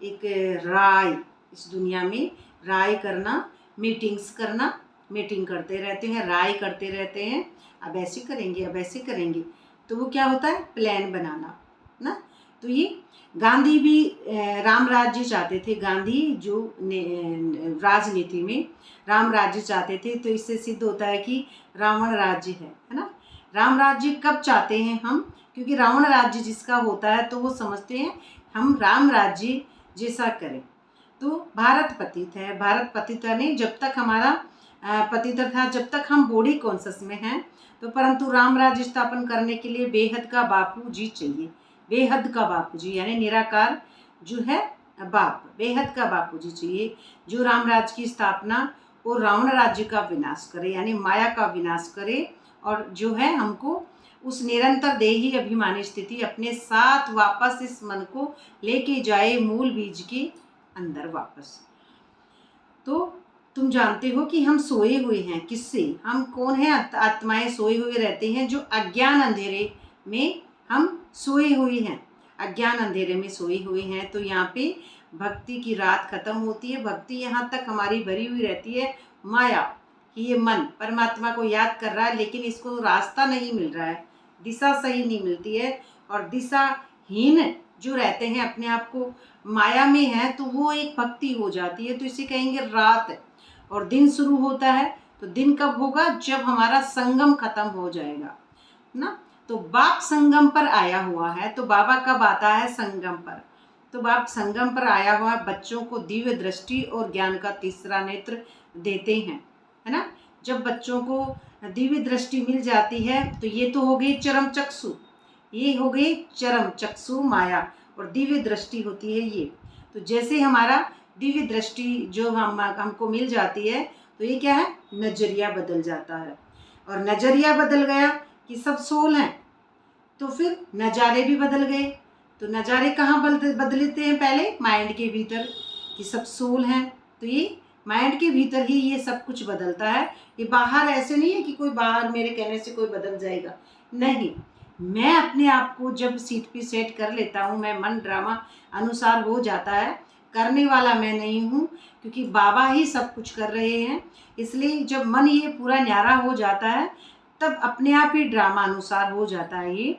एक राय, इस दुनिया में राय करना, मीटिंग्स करना, मीटिंग करते रहते हैं, राय करते रहते हैं, अब ऐसे करेंगे, अब ऐसे करेंगे। तो वो क्या होता है? प्लान बनाना ना। तो ये गांधी भी राम राज्य चाहते थे। गांधी जो राजनीति में राम राज्य चाहते थे, तो इससे सिद्ध होता है कि रावण राज्य है ना। राम राज्य कब चाहते हैं हम? क्योंकि रावण राज्य जिसका होता है तो वो समझते हैं हम राम राज्य जैसा करें। तो भारत पतित है। भारत पतित नहीं, जब तक हमारा पतित था, जब तक हम बॉडी कॉन्शस में हैं, तो परंतु राम राज्य स्थापन करने के लिए बेहद का बापू जी चाहिए। बेहद का बापू जी यानी निराकार जो है बाप, बेहद का बापू जी चाहिए, जो राम राज्य की स्थापना और रावण राज्य का विनाश करे, यानी माया का विनाश करे, और जो है हमको उस निरंतर देही अभिमानी स्थिति अपने साथ वापस इस मन को लेके जाए मूल बीज के अंदर वापस। तो तुम जानते हो कि हम सोए हुए हैं। किससे? हम कौन है? आत्माएं सोए हुए रहते हैं, जो अज्ञान अंधेरे में हम सोए हुए हैं, अज्ञान अंधेरे में सोए हुए हैं। तो यहाँ पे भक्ति की रात खत्म होती है। भक्ति यहाँ तक हमारी भरी हुई रहती है माया कि ये मन परमात्मा को याद कर रहा है, लेकिन इसको रास्ता नहीं मिल रहा है, दिशा सही नहीं मिलती है, और दिशाहीन जो रहते हैं अपने आप को माया में है, तो वो एक भक्ति हो जाती है। तो इसे कहेंगे रात। और दिन शुरू होता है तो दिन कब होगा? जब हमारा संगम खत्म हो जाएगा ना। तो बाप संगम पर आया हुआ है, तो बाबा कब आता है? संगम पर। तो बाप संगम पर आया हुआ बच्चों को दिव्य दृष्टि और ज्ञान का तीसरा नेत्र देते हैं, है ना। जब बच्चों को दिव्य दृष्टि मिल जाती है तो ये तो हो गई चरम चक्षु, ये हो गई चरम चक्षु माया, और दिव्य दृष्टि होती है ये। तो जैसे हमारा दिव्य दृष्टि जो हमको मिल जाती है तो ये क्या है? नजरिया बदल जाता है। और नजरिया बदल गया कि सब सोल हैं, तो फिर नज़ारे भी बदल गए। तो नज़ारे कहाँ बदलते हैं? पहले माइंड के भीतर, कि सब सोल हैं, तो ये माइंड के भीतर ही ये सब कुछ बदलता है। ये बाहर ऐसे नहीं है कि कोई बाहर मेरे कहने से कोई बदल जाएगा, नहीं। मैं अपने आप को जब सीट पे सेट कर लेता हूँ, मैं मन ड्रामा अनुसार हो जाता है। करने वाला मैं नहीं हूँ, क्योंकि बाबा ही सब कुछ कर रहे हैं। इसलिए जब मन ये पूरा न्यारा हो जाता है तब अपने आप ही ड्रामा अनुसार हो जाता है ये।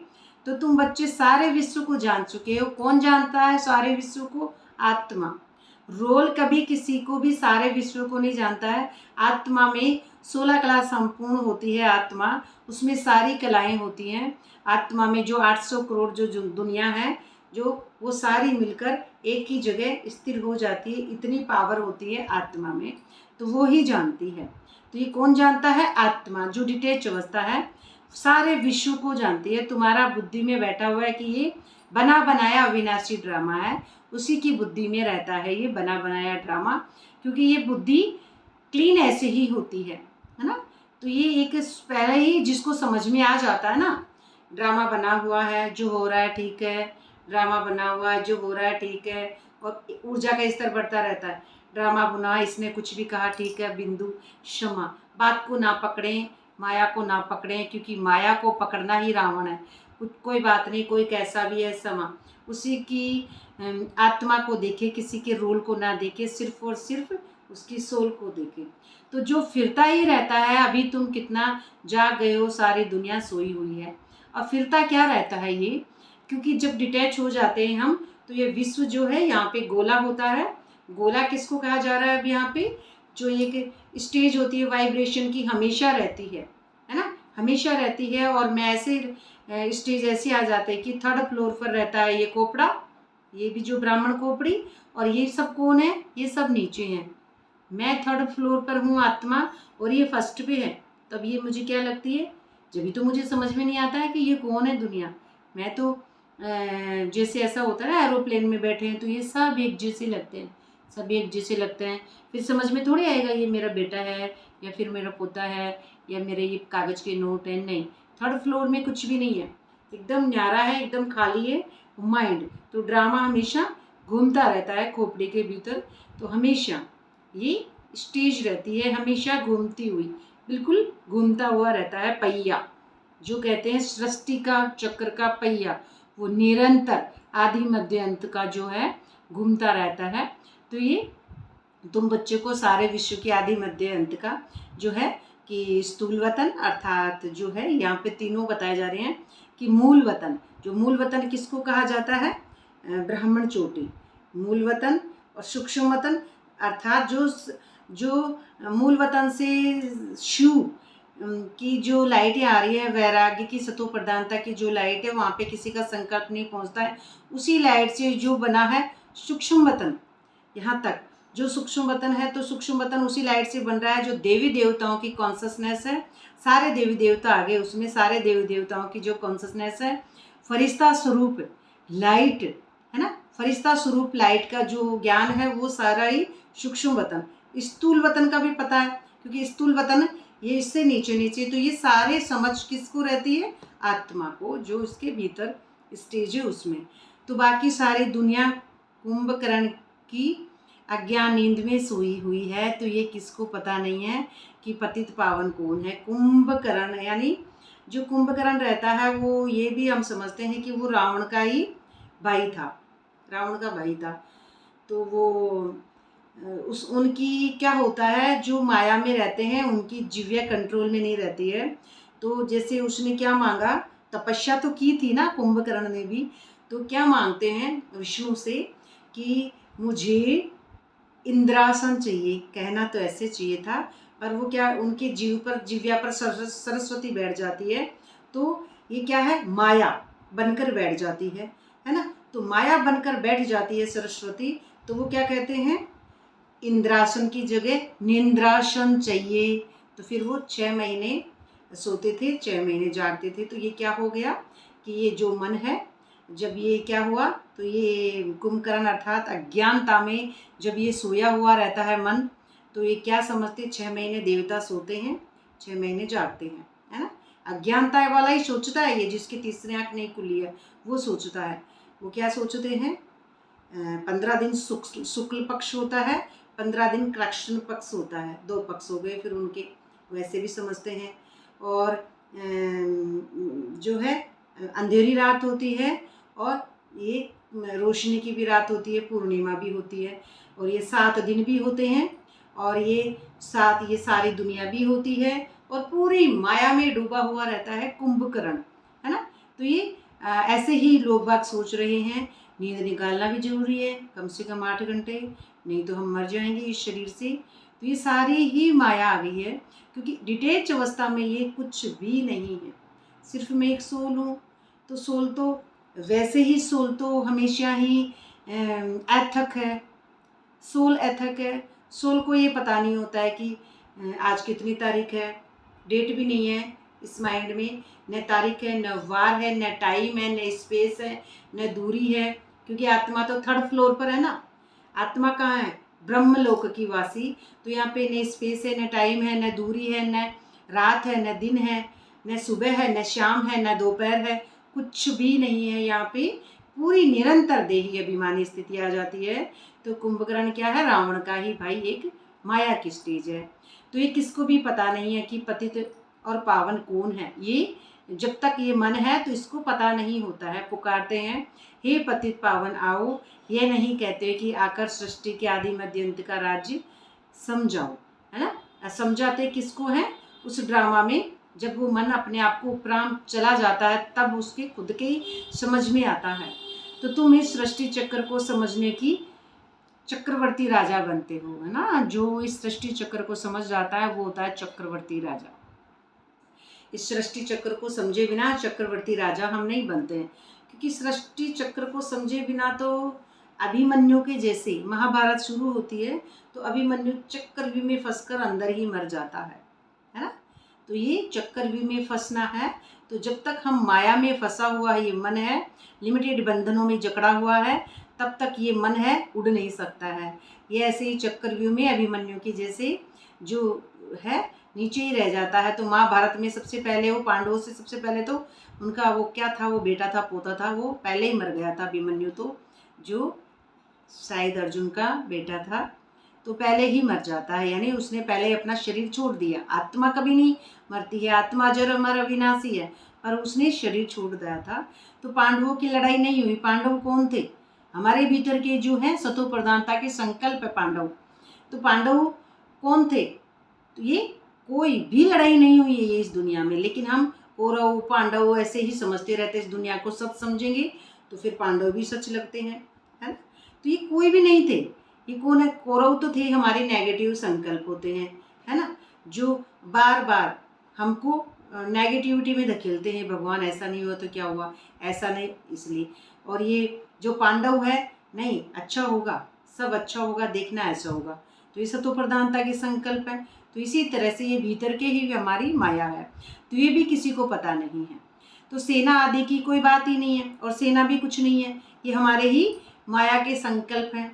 तो तुम बच्चे सारे विश्व को जान चुके हो। कौन जानता है सारे विश्व को? आत्मा। रोल कभी किसी को भी सारे विश्व को नहीं जानता है। आत्मा में 16 कला संपूर्ण होती है। आत्मा, उसमें सारी कलाएं होती हैं। आत्मा में जो 800 करोड़ जो दुनिया है, जो वो सारी मिलकर एक ही जगह स्थिर हो जाती है। इतनी पावर होती है आत्मा में, तो वो ही जानती है। तो ये कौन जानता है? आत्मा, जो डिटेच अवस्था है, सारे विश्व को जानती है। तुम्हारा बुद्धि में बैठा हुआ है कि ये बना बनाया अविनाशी ड्रामा है, उसी की बुद्धि में रहता है ये बना बनाया ड्रामा, क्योंकि ये बुद्धि क्लीन ऐसे ही होती है ना। तो ये एक पहले ही जिसको समझ में आ जाता है ना, ड्रामा बना हुआ है, जो हो रहा है ठीक है, ड्रामा बना हुआ है, जो हो रहा है ठीक है, और ऊर्जा का स्तर बढ़ता रहता है। ड्रामा बुना, इसने कुछ भी कहा ठीक है, बिंदु क्षमा। बात को ना पकड़ें, माया को ना पकड़ें, क्योंकि माया को पकड़ना ही रावण है। कोई बात नहीं, कोई कैसा भी है समा, उसी की आत्मा को देखे, किसी के रोल को ना देखे, सिर्फ और सिर्फ उसकी सोल को देखे। तो जो फिरता ही रहता है, अभी तुम कितना जाग गए हो, सारी दुनिया सोई हुई है। और फिरता क्या रहता है ये? क्योंकि जब डिटैच हो जाते हैं हम, तो ये विश्व जो है यहाँ पे गोला होता है। गोला किसको कहा जा रहा है? अब यहाँ पे जो एक स्टेज होती है वाइब्रेशन की, हमेशा रहती है ना, हमेशा रहती है। और मैं ऐसे स्टेज ऐसे आ जाते हैं कि 3rd फ्लोर पर रहता है ये कोपड़ा, ये भी जो ब्राह्मण खोपड़ी, और ये सब कौन है? ये सब नीचे हैं। मैं 3rd फ्लोर पर हूँ आत्मा, और ये 1st पे है। तब ये मुझे क्या लगती है? जब भी तो मुझे समझ में नहीं आता है कि ये कौन है दुनिया। मैं तो जैसे ऐसा होता है ना, एरोप्लेन में बैठे हैं तो ये सब एक जैसे लगते हैं, सब एक जैसे लगते हैं। फिर समझ में थोड़ी आएगा ये मेरा बेटा है, या फिर मेरा पोता है, या मेरे ये कागज़ के नोट हैं। नहीं, 3rd फ्लोर में कुछ भी नहीं है, एकदम न्यारा है, एकदम खाली है माइंड। तो ड्रामा हमेशा घूमता रहता है खोपड़ी के भीतर। तो हमेशा ये स्टेज रहती है, हमेशा घूमती हुई, बिल्कुल घूमता हुआ रहता है पहिया, जो कहते हैं सृष्टि का चक्र का पहिया, वो निरंतर आदि मध्य अंत का जो है घूमता रहता है। तो ये तुम बच्चे को सारे विश्व के आदि मध्य अंत का जो है कि स्थूल वतन, अर्थात जो है यहाँ पे तीनों बताए जा रहे हैं कि मूल वतन, जो मूल वतन किसको कहा जाता है? ब्राह्मण चोटी, मूल वतन। और सूक्ष्म वतन, अर्थात जो मूल वतन से शिव की जो लाइटें आ रही है, वैराग्य की सतो प्रधानता की जो लाइट है, वहाँ पे किसी का संकल्प नहीं पहुँचता है, उसी लाइट से जो बना है सूक्ष्म वतन। यहाँ तक जो सूक्ष्म वतन है, तो सूक्ष्म वतन उसी लाइट से बन रहा है जो देवी देवताओं की कॉन्शसनेस है। सारे देवी देवता आ गए उसमें, सारे देवी देवताओं की जो कॉन्शसनेस है, फरिश्ता स्वरूप लाइट है ना, फरिश्ता स्वरूप लाइट का जो ज्ञान है, वो सारा ही सूक्ष्म वतन। स्थूल वतन का भी पता है, क्योंकि स्थूल वतन ये इससे नीचे नीचे, तो ये सारे समझ किसको रहती है? आत्मा को, जो इसके भीतर स्टेज है उसमें। तो बाकी सारी दुनिया कुंभकर्ण की अज्ञान नींद में सोई हुई है। तो ये किसको पता नहीं है कि पतित पावन कौन है? कुंभकर्ण, यानी जो कुंभकर्ण रहता है, वो ये भी हम समझते हैं कि वो रावण का ही भाई था, रावण का भाई था। तो वो उनकी क्या होता है, जो माया में रहते हैं उनकी जिव्या कंट्रोल में नहीं रहती है। तो जैसे उसने क्या मांगा, तपस्या तो की थी ना कुंभकर्ण ने भी, तो क्या मांगते हैं विष्णु से कि मुझे इंद्रासन चाहिए, कहना तो ऐसे चाहिए था, और वो क्या उनके जिव्या पर सरस्वती बैठ जाती है, तो ये क्या है, माया बनकर बैठ जाती है ना। तो माया बनकर बैठ जाती है सरस्वती, तो वो क्या कहते हैं, इंद्रासन की जगह निंद्रासन चाहिए। तो फिर वो 6 महीने सोते थे, 6 महीने जागते थे। तो ये क्या हो गया कि ये जो मन है, जब ये क्या हुआ, तो ये कुंभकर्ण अर्थात अज्ञानता में जब ये सोया हुआ रहता है मन, तो ये क्या समझते, 6 महीने देवता सोते हैं, 6 महीने जागते हैं, है ना। अज्ञानता वाला ही सोचता है, ये जिसकी तीसरी आंख नहीं खुली है वो सोचता है। वो क्या सोचते हैं, 15 दिन शुक्ल पक्ष होता है, 15 दिन कृष्ण पक्ष होता है, 2 पक्ष हो गए फिर उनके, वैसे भी समझते हैं। और जो है अंधेरी रात होती है, और ये रोशनी की भी रात होती है, पूर्णिमा भी होती है, और ये 7 दिन भी होते हैं, और ये सारी दुनिया भी होती है, और पूरी माया में डूबा हुआ रहता है कुंभकर्ण, है ना। तो ये ऐसे ही लोग बाग सोच रहे हैं, नींद निकालना भी जरूरी है, कम से कम 8 घंटे, नहीं तो हम मर जाएंगे इस शरीर से। तो ये सारी ही माया आ गई है, क्योंकि डिटेच अवस्था में ये कुछ भी नहीं है, सिर्फ मैं एक सोल हूँ। तो सोल तो वैसे ही, सोल तो हमेशा ही एथक है, सोल एथक है। सोल को ये पता नहीं होता है कि आज कितनी तारीख है, डेट भी नहीं है इस माइंड में, न तारीख है, न वार है, न टाइम है, न स्पेस है, न दूरी है, क्योंकि आत्मा तो 3rd फ्लोर पर है ना। आत्मा कहाँ है, ब्रह्मलोक की वासी। तो यहाँ पे न स्पेस है, न टाइम है, न दूरी है, न रात है, न दिन है, न सुबह है, न शाम है, न दोपहर है, कुछ भी नहीं है यहाँ पे। पूरी निरंतर देही अभिमानी स्थिति आ जाती है। तो कुंभकर्ण क्या है, रावण का ही भाई एक माया की स्टेज है। तो ये किसको भी पता नहीं है कि पतित और पावन कौन है। ये जब तक ये मन है तो इसको पता नहीं होता है। पुकारते हैं, हे पतित पावन आओ, ये नहीं कहते कि आकर सृष्टि के आदि मध्य अंत का राज्य समझाओ, है ना। समझाते किसको है, उस ड्रामा में जब वो मन अपने आप को उपराम चला जाता है, तब उसके खुद के ही समझ में आता है। तो तुम इस सृष्टि चक्र को समझने की चक्रवर्ती राजा बनते हो, है ना। जो इस सृष्टि चक्र को समझ जाता है वो होता है चक्रवर्ती राजा। इस सृष्टि चक्र को समझे बिना चक्रवर्ती राजा हम नहीं बनते हैं, क्योंकि सृष्टि चक्र को समझे बिना तो अभिमन्यु के जैसे महाभारत शुरू होती है तो अभिमन्यु चक्रव्यूह में फंसकर अंदर ही मर जाता है ना। तो ये चक्रव्यूह में फंसना है। तो जब तक हम माया में फंसा हुआ ये मन है, लिमिटेड बंधनों में जकड़ा हुआ है, तब तक ये मन है उड़ नहीं सकता है। ये ऐसे ही चक्रव्यूह में अभिमन्यु की जैसे जो है नीचे ही रह जाता है। तो महाभारत में सबसे पहले वो पांडवों से सबसे पहले तो उनका वो क्या था, वो बेटा था, पोता था, वो पहले ही मर गया था अभिमन्यु, तो जो शायद अर्जुन का बेटा था, तो पहले ही मर जाता है, यानी उसने पहले अपना शरीर छोड़ दिया। आत्मा कभी नहीं मरती है, आत्मा जर अमर अविनाशी है, पर उसने शरीर छोड़ दिया था। तो पांडवों की लड़ाई नहीं हुई। पांडव कौन थे, हमारे भीतर के जो हैं सतो प्रधानता के संकल्प है पांडव। तो पांडव कौन थे, तो ये कोई भी लड़ाई नहीं हुई है ये इस दुनिया में, लेकिन हम कौरव पांडव ऐसे ही समझते रहते इस दुनिया को सच समझेंगे तो फिर पांडव भी सच लगते हैं, है ना। तो ये कोई भी नहीं थे। ये कौन है, कौरव तो थे हमारे नेगेटिव संकल्प होते हैं, है ना, जो बार बार हमको नेगेटिविटी में धकेलते हैं। भगवान ऐसा नहीं हुआ तो क्या हुआ, ऐसा नहीं इसलिए। और ये जो पांडव है, नहीं अच्छा होगा, सब अच्छा होगा, देखना ऐसा होगा, तो ये सतो प्रधानता के संकल्प है। तो इसी तरह से ये भीतर के ही हमारी माया है, तो ये भी किसी को पता नहीं है। तो सेना आदि की कोई बात ही नहीं है, और सेना भी कुछ नहीं है, ये हमारे ही माया के संकल्प हैं।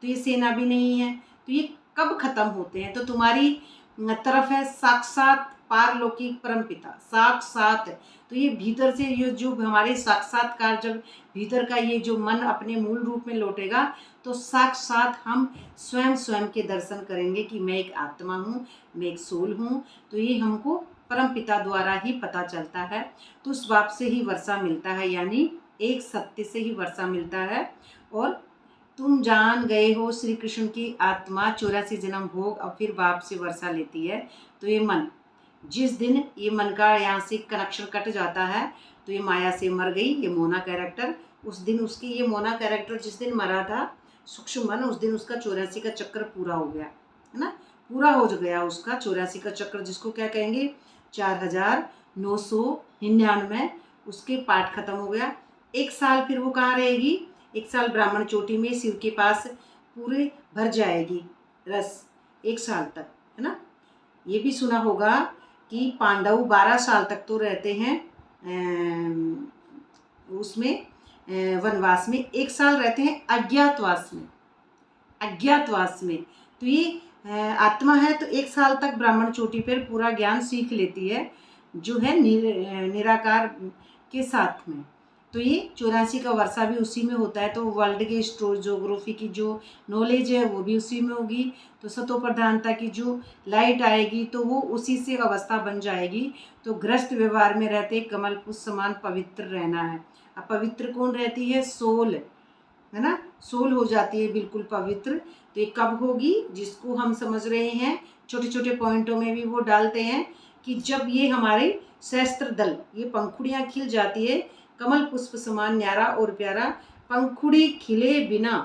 तो ये सेना भी नहीं है, तो ये कब खत्म होते हैं, तो तुम्हारी तरफ है साक्षात पारलौकिक परमपिता, साक्षात। तो ये भीतर से ये जो हमारे साक्षात्कार, जब भीतर का ये जो मन अपने मूल रूप में लौटेगा, तो साक्षात हम स्वयं के दर्शन करेंगे कि मैं एक आत्मा हूँ, मैं एक सोल हूँ। तो ये हमको परमपिता द्वारा ही पता चलता है। तो उस बाप से ही वर्षा मिलता है, यानी एक सत्य से ही वर्षा मिलता है। और तुम जान गए हो श्री कृष्ण की आत्मा 84 जन्म भोग और फिर बाप से वर्षा लेती है। तो ये मन, जिस दिन ये मन का यहाँ से कनेक्शन कट जाता है, तो ये माया से मर गई ये मोना कैरेक्टर। उस दिन उसकी ये मोना कैरेक्टर जिस दिन मरा था सूक्ष्म मन, उस दिन उसका 84 का चक्कर पूरा हो गया, है ना, पूरा हो गया उसका 84 का चक्र, जिसको क्या कहेंगे 4999, उसके पाठ खत्म हो गया। एक साल फिर वो कहाँ रहेगी, एक साल ब्राह्मण चोटी में शिव के पास पूरे भर जाएगी रस, एक साल तक, है ना। ये भी सुना होगा कि पांडव 12 साल तक तो रहते हैं उसमें वनवास में, एक साल रहते हैं अज्ञातवास में, अज्ञातवास में। तो ये आत्मा है तो एक साल तक ब्राह्मण चोटी पर पूरा ज्ञान सीख लेती है, जो है निराकार के साथ में। तो ये 84 का वर्षा भी उसी में होता है, तो वर्ल्ड के ज्योग्राफी की जो नॉलेज है वो भी उसी में होगी। तो सतो प्रधानता की जो लाइट आएगी तो वो उसी से अवस्था बन जाएगी। तो गृहस्थ व्यवहार में रहते कमल पुष्प समान पवित्र रहना है। अब पवित्र कौन रहती है, सोल, है ना, सोल हो जाती है बिल्कुल पवित्र। तो ये कब होगी, जिसको हम समझ रहे हैं छोटे छोटे पॉइंटों में भी वो डालते हैं कि जब ये हमारे सहस्त्र दल, ये पंखुड़ियाँ खिल जाती है, कमल पुष्प समान न्यारा और प्यारा, पंखुड़ी खिले बिना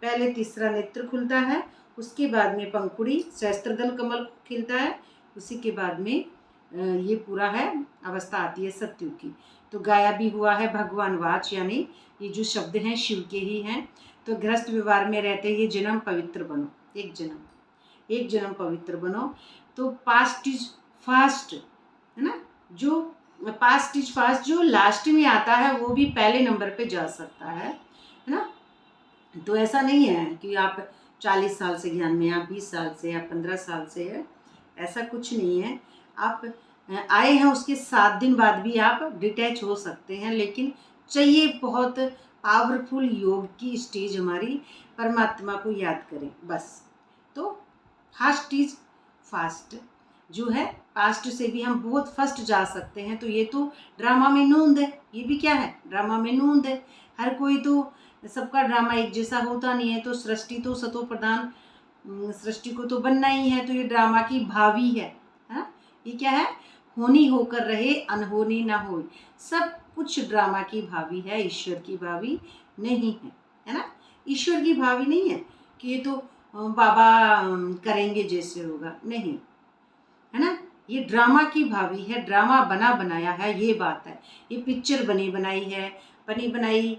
पहले तीसरा नेत्र खुलता है, उसके बाद में पंखुड़ी सहस्त्र दल कमल खिलता है, उसी के बाद में ये पूरा है अवस्था आती है सत्युग की। तो गाया भी हुआ है भगवान वाच, यानी ये जो शब्द हैं शिव के ही हैं। तो गृहस्थ व्यवहार में रहते ये जन्म पवित्र बनो, एक जन्म पवित्र बनो। तो पास्ट इज फास्ट, है ना, जो पास्ट इज फास्ट जो लास्ट में आता है वो भी पहले नंबर पे जा सकता है ना। तो ऐसा नहीं है कि आप 40 साल से ज्ञान में, आप 20 साल से या 15 साल से है, ऐसा कुछ नहीं है। आप आए हैं उसके 7 दिन बाद भी आप डिटैच हो सकते हैं, लेकिन चाहिए बहुत पावरफुल योग की स्टेज हमारी, परमात्मा को याद करें बस। तो फास्ट इज फास्ट जो है, पास्ट से भी हम बहुत फर्स्ट जा सकते हैं। तो ये तो ड्रामा में नूंद है, ये भी क्या है, ड्रामा में नूंद है। हर कोई तो, सबका ड्रामा एक जैसा होता नहीं है। तो सृष्टि तो सतो प्रधान सृष्टि को तो बनना ही है। तो ये ड्रामा की भावी है, ये क्या है, होनी होकर रहे अनहोनी ना हो, सब कुछ ड्रामा की भावी है, ईश्वर की भावी नहीं है ना। ईश्वर की भावी नहीं है कि ये तो बाबा करेंगे जैसे होगा, नहीं, है ना। ये ड्रामा की भावी है, ड्रामा बना बनाया है, ये बात है। ये पिक्चर बनी बनाई है, बनी बनाई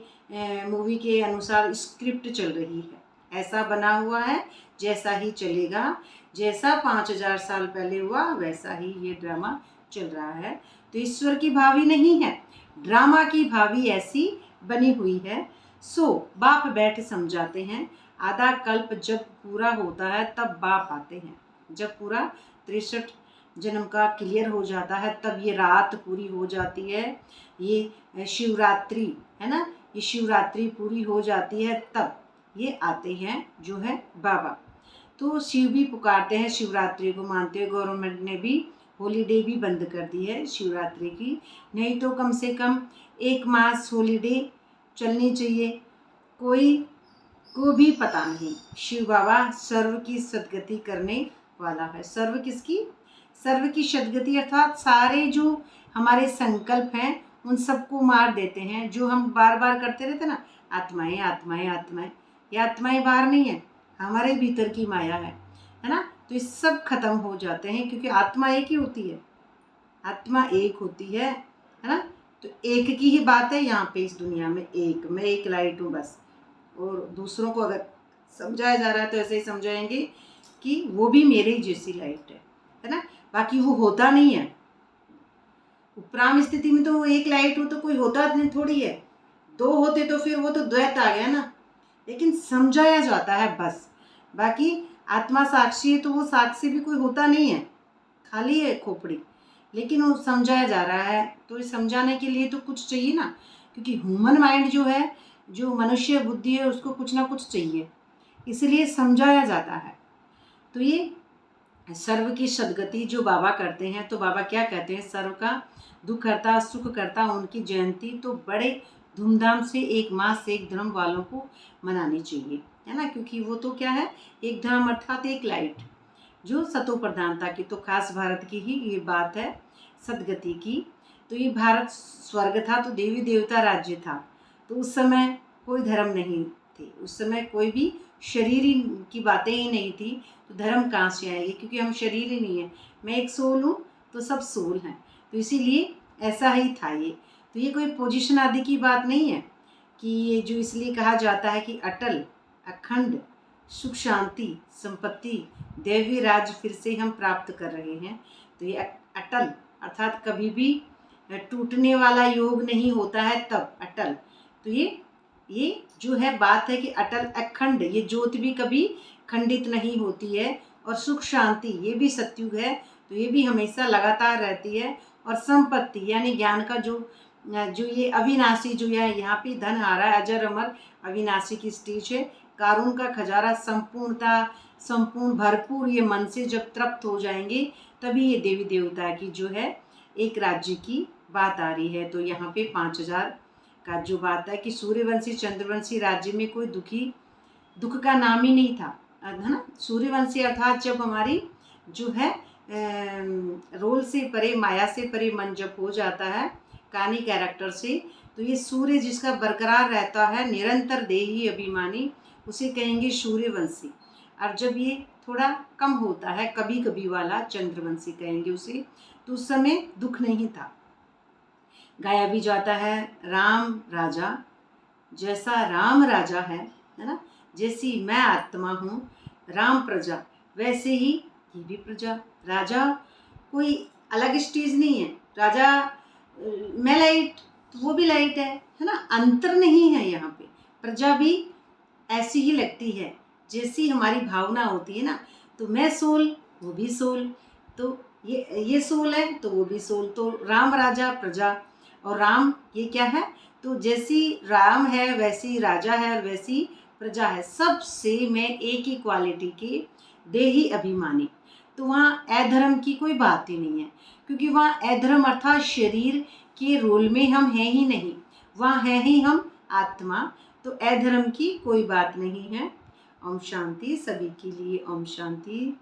मूवी के अनुसार स्क्रिप्ट चल रही है, ऐसा बना हुआ है जैसा ही चलेगा, जैसा 5000 साल पहले हुआ वैसा ही ये ड्रामा चल रहा है। तो ईश्वर की भावी नहीं है, ड्रामा की भावी ऐसी बनी हुई है। सो बाप बैठ समझाते हैं, आधा कल्प जब पूरा होता है तब बाप आते हैं। जब पूरा 63 जन्म का क्लियर हो जाता है तब ये रात पूरी हो जाती है, ये शिवरात्रि है ना, ये शिवरात्रि पूरी हो जाती है तब ये आते हैं जो है बाबा। तो शिव भी पुकारते हैं, शिवरात्रि को मानते हुए गवर्नमेंट ने भी हॉलीडे भी बंद कर दी है शिवरात्रि की, नहीं तो कम से कम 1 मास हॉलीडे चलनी चाहिए। कोई को भी पता नहीं, शिव बाबा सर्व की सदगति करने वाला है। सर्व किसकी, सर्व की सदगति अर्थात सारे जो हमारे संकल्प हैं उन सबको मार देते हैं। जो हम बार बार करते रहते ना, आत्माएं आत्माएं आत्माएं, ये आत्माएं बाहर नहीं है, हमारे भीतर की माया है ना। तो ये सब खत्म हो जाते हैं, क्योंकि आत्मा एक ही होती है, आत्मा एक होती है ना। तो एक की ही बात है यहाँ पे इस दुनिया में, एक, मैं एक लाइट हूँ बस। और दूसरों को अगर समझाया जा रहा है तो ऐसे ही समझाएंगे कि वो भी मेरे ही जैसी लाइट है ना। बाकी वो होता नहीं है, उपराम स्थिति में तो वो एक लाइट हो तो कोई होता नहीं थोड़ी है, 2 होते तो फिर वो तो द्वैत आ गया ना। लेकिन समझाया जाता है बस, बाकी आत्मा साक्षी है तो वो साक्षी भी कोई होता नहीं है, खाली है खोपड़ी, लेकिन वो समझाया जा रहा है। तो ये समझाने के लिए तो कुछ चाहिए ना, क्योंकि ह्यूमन माइंड जो है, जो मनुष्य बुद्धि है, उसको कुछ ना कुछ चाहिए, इसलिए समझाया जाता है। तो ये सर्व की सदगति जो बाबा करते हैं, तो बाबा क्या कहते हैं, सर्व का दुख करता सुख करता, उनकी जयंती तो बड़े धूमधाम से 1 मास से 1 धर्म वालों को मनानी चाहिए, है ना। क्योंकि वो तो क्या है, एक धर्म अर्थात एक लाइट जो सतो प्रधानता की, तो खास भारत की ही ये बात है सदगति की। तो ये भारत स्वर्ग था, तो देवी देवता राज्य था, तो उस समय कोई धर्म नहीं थे। उस समय कोई भी शरीर ही की बातें ही नहीं थी, तो धर्म कहाँ से आएगी, क्योंकि हम शरीर ही नहीं है। मैं एक सोल हूँ तो सब सोल हैं, तो इसीलिए ऐसा ही था ये। तो ये कोई पोजीशन आदि की बात नहीं है कि ये जो इसलिए कहा जाता है कि अटल अखंड सुख शांति संपत्ति दैवी राज फिर से हम प्राप्त कर रहे हैं। तो ये अटल अर्थात कभी भी टूटने वाला योग नहीं होता है, तब अटल। तो ये जो है बात है कि अटल अखंड, ये ज्योति भी कभी खंडित नहीं होती है। और सुख शांति ये भी सत्युग है, तो ये भी हमेशा लगातार रहती है। और संपत्ति यानी ज्ञान का जो ये अविनाशी जो है, यहाँ पे धन हारा अजर अमर अविनाशी की स्टेज है। कारून का खजारा संपूर्णता संपूर्ण भरपूर ये मन से जब तृप्त हो जाएंगे, तभी ये देवी देवता की जो है एक राज्य की बात आ रही है। तो यहाँ पे 5000 का जो बात है कि सूर्यवंशी चंद्रवंशी राज्य में कोई दुख का नाम ही नहीं था, है ना। सूर्यवंशी अर्थात जब हमारी जो है रोल से परे माया से परे मन जब हो जाता है कहानी कैरेक्टर से, तो ये सूर्य जिसका बरकरार रहता है निरंतर देही अभिमानी, उसे कहेंगे सूर्यवंशी। और जब ये थोड़ा कम होता है कभी कभी वाला चंद्रवंशी कहेंगे उसे, तो उस समय दुख नहीं था। गाया भी जाता है राम राजा, जैसा राम राजा है ना, जैसी मैं आत्मा हूँ राम प्रजा, वैसे ही ये भी प्रजा। राजा कोई अलग स्टेज नहीं है, राजा मैं लाइट तो वो भी लाइट है ना, अंतर नहीं है यहाँ पे। प्रजा भी ऐसी ही लगती है जैसी हमारी भावना होती है ना। तो मैं सोल वो भी सोल, तो ये सोल है तो वो भी सोल। तो राम राजा प्रजा, और राम ये क्या है, तो जैसी राम है वैसी राजा है और वैसी प्रजा है, सब सेम है, एक ही क्वालिटी के देही अभिमानी। तो वहाँ अधर्म की कोई बात ही नहीं है, क्योंकि वहाँ अधर्म अर्थात शरीर के रोल में हम हैं ही नहीं, वहाँ है ही हम आत्मा। तो अधर्म की कोई बात नहीं है। ओम शांति सभी के लिए, ओम शांति।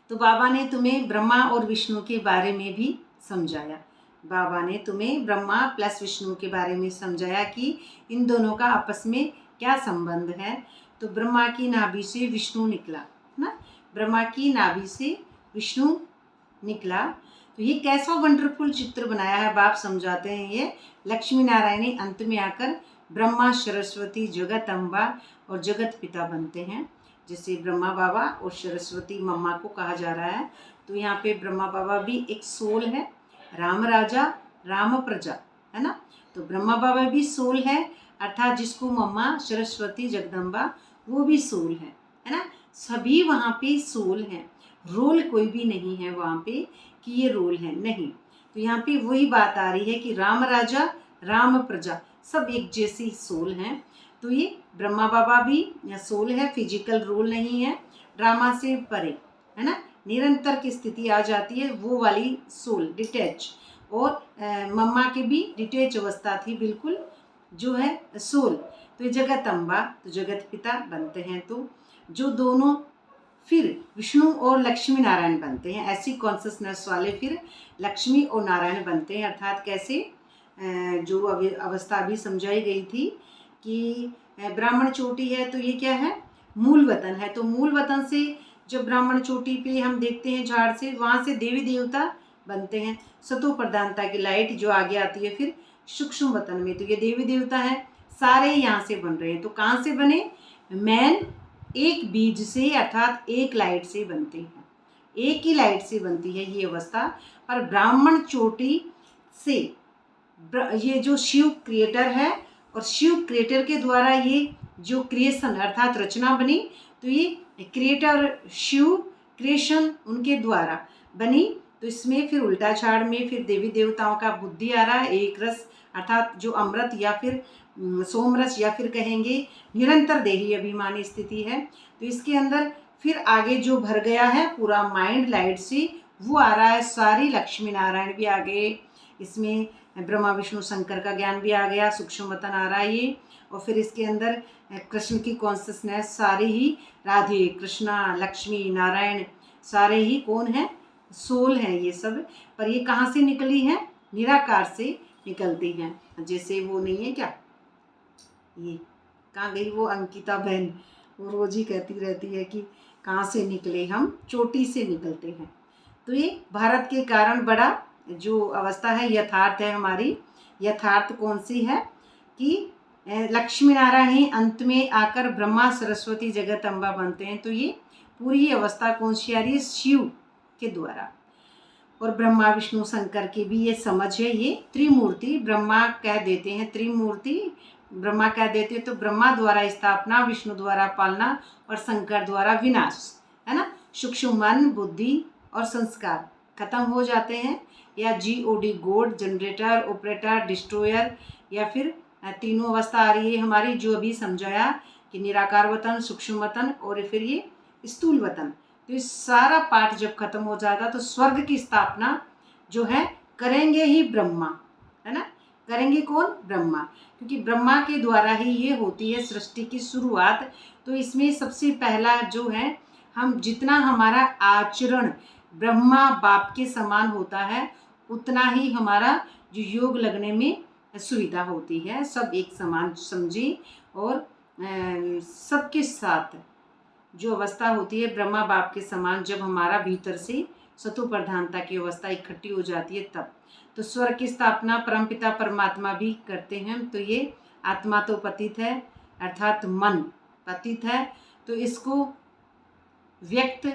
तो बाबा ने तुम्हें ब्रह्मा और विष्णु के बारे में भी समझाया। बाबा ने तुम्हें ब्रह्मा प्लस विष्णु के बारे में समझाया कि इन दोनों का आपस में क्या संबंध है। तो ब्रह्मा की नाभि से विष्णु निकला ना, ब्रह्मा की नाभि से विष्णु निकला। तो ये कैसा वंडरफुल चित्र बनाया है बाप समझाते हैं। ये लक्ष्मी नारायणी अंत में आकर ब्रह्मा सरस्वती जगत अम्बा और जगत पिता बनते हैं। जैसे ब्रह्मा बाबा और सरस्वती मम्मा को कहा जा रहा है, तो यहाँ पे ब्रह्मा बाबा भी एक सोल है, राम राजा राम प्रजा, है ना। तो ब्रह्मा बाबा भी सोल है, अर्थात जिसको मम्मा सरस्वती जगदम्बा वो भी सोल है ना। सभी वहाँ पे सोल हैं, रोल कोई भी नहीं है वहाँ पे कि ये रोल है, नहीं। तो यहाँ पे वही बात आ रही है कि राम राजा राम प्रजा सब एक जैसी सोल हैं। तो ये ब्रह्मा बाबा भी सोल है, फिजिकल रोल नहीं है, ड्रामा से परे, है ना, निरंतर की स्थिति आ जाती है, वो वाली सोल डिटैच। और मम्मा की भी डिटैच अवस्था थी बिल्कुल जो है सोल। तो ये जगत अम्बा तो जगत पिता बनते हैं। तो जो दोनों फिर विष्णु और लक्ष्मी नारायण बनते हैं, ऐसी कॉन्शसनेस वाले फिर लक्ष्मी और नारायण बनते हैं। अर्थात कैसे, जो अवस्था भी समझाई गई थी कि ब्राह्मण चोटी है तो ये क्या है, मूल वतन है। तो मूल वतन से जब ब्राह्मण चोटी पे हम देखते हैं झाड़ से, वहाँ से देवी देवता बनते हैं। सतो प्रधानता की लाइट जो आगे आती है फिर सूक्ष्म वतन में, तो ये देवी देवता है, सारे यहाँ से बन रहे हैं। तो कहाँ से बने, मैन एक बीज से अर्थात एक लाइट से बनते हैं, एक ही लाइट से बनती है ये अवस्था। पर ब्राह्मण चोटी से ये जो शिव क्रिएटर है, और शिव क्रिएटर के द्वारा ये जो क्रिएशन अर्थात रचना बनी, तो ये क्रिएटर शिव क्रिएशन उनके द्वारा बनी। तो इसमें फिर उल्टा छाड़ में फिर देवी देवताओं का बुद्धि आ रहा है, एक रस अर्थात जो अमृत या फिर सोमरस या फिर कहेंगे निरंतर देही अभिमानी स्थिति है। तो इसके अंदर फिर आगे जो भर गया है पूरा माइंड लाइट से वो आ रहा है, सारी लक्ष्मी नारायण भी आ गए, इसमें ब्रह्मा विष्णु शंकर का ज्ञान भी आ गया, सूक्ष्म वतन आ रहा है ये। और फिर इसके अंदर कृष्ण की कॉन्शसनेस, सारी ही राधे कृष्णा लक्ष्मी नारायण सारे ही कौन है, सोल हैं ये सब। पर ये कहाँ से निकली है, निराकार से निकलती हैं। जैसे वो नहीं है क्या, ये कहाँ गई वो अंकिता बहन, वो रोज ही कहती रहती है कि कहाँ से निकले हम, चोटी से निकलते हैं। तो ये भारत के कारण बड़ा जो अवस्था है, यथार्थ है हमारी। यथार्थ कौन सी है कि लक्ष्मी नारायण ही अंत में आकर ब्रह्मा सरस्वती जगत अम्बा बनते हैं। तो ये पूरी अवस्था कौन सी आ रही है? शिव के द्वारा। और ब्रह्मा विष्णु शंकर की भी ये समझ है, ये त्रिमूर्ति ब्रह्मा कह देते हैं, त्रिमूर्ति ब्रह्मा कह देते हैं। तो ब्रह्मा द्वारा स्थापना, विष्णु द्वारा पालना और शंकर द्वारा विनाश, है ना। सूक्ष्म मन, बुद्धि और संस्कार खत्म हो जाते हैं, या GOD God, generator, operator, destroyer, या फिर तीनों अवस्था आ रही है हमारी जो अभी समझाया कि निराकार वतन, सूक्ष्म वतन और फिर ये स्थूल वतन। तो ये सारा पाठ जब खत्म हो जाता तो स्वर्ग की स्थापना जो है करेंगे ही ब्रह्मा, है ना। करेंगे कौन? ब्रह्मा, क्योंकि ब्रह्मा के द्वारा ही ये होती है सृष्टि की शुरुआत। तो इसमें सबसे पहला जो है, हम जितना हमारा आचरण ब्रह्मा बाप के समान होता है, उतना ही हमारा जो योग लगने में सुविधा होती है। सब एक समान समझी, और सबके साथ जो अवस्था होती है ब्रह्मा बाप के समान, जब हमारा भीतर से सतो प्रधानता की अवस्था इकट्ठी हो जाती है तब। तो स्वर्ग की स्थापना परमपिता परमात्मा भी करते हैं। तो ये आत्मा तो पतित है, अर्थात मन पतित है, तो इसको व्यक्त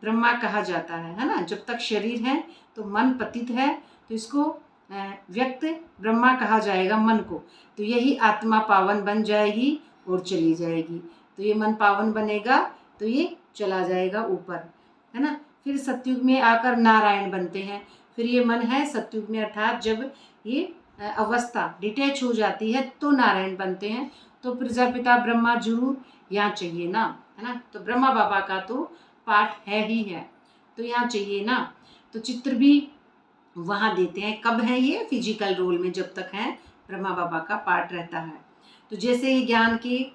ब्रह्मा कहा जाता है ना। जब तक शरीर है तो मन पतित है, तो इसको व्यक्त ब्रह्मा कहा जाएगा मन को। तो यही आत्मा पावन बन जाएगी और चली जाएगी। तो ये मन पावन बनेगा तो ये चला जाएगा ऊपर, है ना। फिर सतयुग में आकर नारायण बनते हैं। फिर ये मन है सतयुग में, अर्थात जब ये अवस्था डिटैच हो जाती है तो नारायण बनते हैं। तो प्रजापिता ब्रह्मा जरूर यहाँ चाहिए ना, है ना। तो ब्रह्मा बाबा का तो पाठ है ही है, तो यहाँ चाहिए ना। तो चित्र भी वहाँ देते हैं। कब है ये? फिजिकल रोल में जब तक है ब्रह्मा बाबा का पाठ रहता है। तो जैसे ही ज्ञान के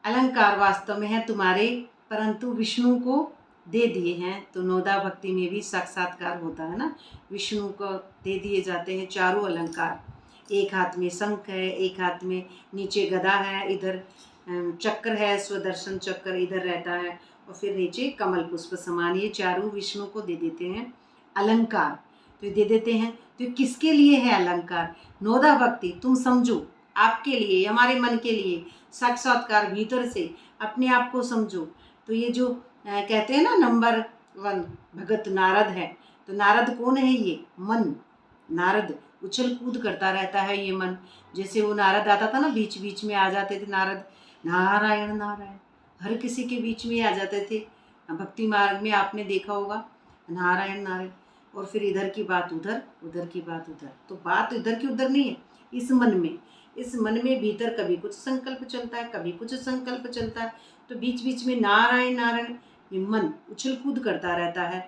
अलंकार वास्तव में है तुम्हारे, परंतु विष्णु को दे दिए हैं, तो नौदा भक्ति में भी साक्षात्कार होता है ना। विष्णु को दे दिए जाते हैं चारों अलंकार। एक हाथ में शंख है, एक हाथ में नीचे गदा है, इधर चक्र है, स्वदर्शन चक्र इधर रहता है, और फिर नीचे कमल पुष्प समान। ये चारों विष्णु को दे देते हैं अलंकार। तो दे देते हैं, तो किसके लिए है अलंकार? नौदा भक्ति, तुम समझो, आपके लिए, हमारे मन के लिए साक्षात्कार, भीतर से अपने आप को समझो। तो ये जो कहते हैं ना नंबर 1 भगत नारद है। तो नारद कौन है? ये मन। नारद उछल कूद करता रहता है ये मन। जैसे वो नारद आता था ना, बीच बीच में आ जाते थे नारद, नारायण नारायण, हर किसी के बीच में आ जाते थे। भक्ति मार्ग में आपने देखा होगा, नारायण नारायण, और फिर इधर की बात उधर, उधर की बात उधर। तो बात इधर की उधर नहीं है, इस मन में। इस मन में भीतर कभी कुछ संकल्प चलता है, कभी कुछ संकल्प चलता है। तो बीच बीच में नारायण नारायण, ये मन उछल कूद करता रहता है।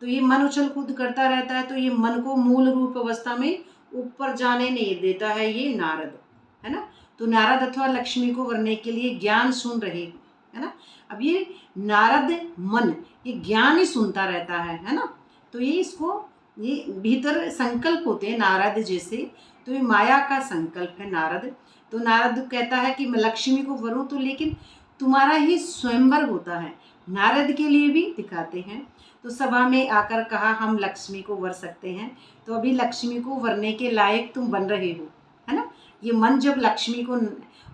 तो ये मन उछल कूद करता रहता है, तो ये मन को मूल रूप अवस्था में ऊपर जाने नहीं देता है ये नारद, है ना। तो नारद अथवा लक्ष्मी को वरने के लिए ज्ञान सुन रहे, है ना। अब ये नारद मन ये ज्ञान ही सुनता रहता है ना। तो ये इसको, ये भीतर संकल्प होते हैं नारद जैसे। तो ये माया का संकल्प है नारद। तो नारद कहता है कि मैं लक्ष्मी को वरूँ, तो लेकिन तुम्हारा ही स्वयंवर होता है। नारद के लिए भी दिखाते हैं। तो सभा में आकर कहा हम लक्ष्मी को वर सकते हैं। तो अभी लक्ष्मी को वरने के लायक तुम बन रहे हो, है ना। ये मन जब लक्ष्मी को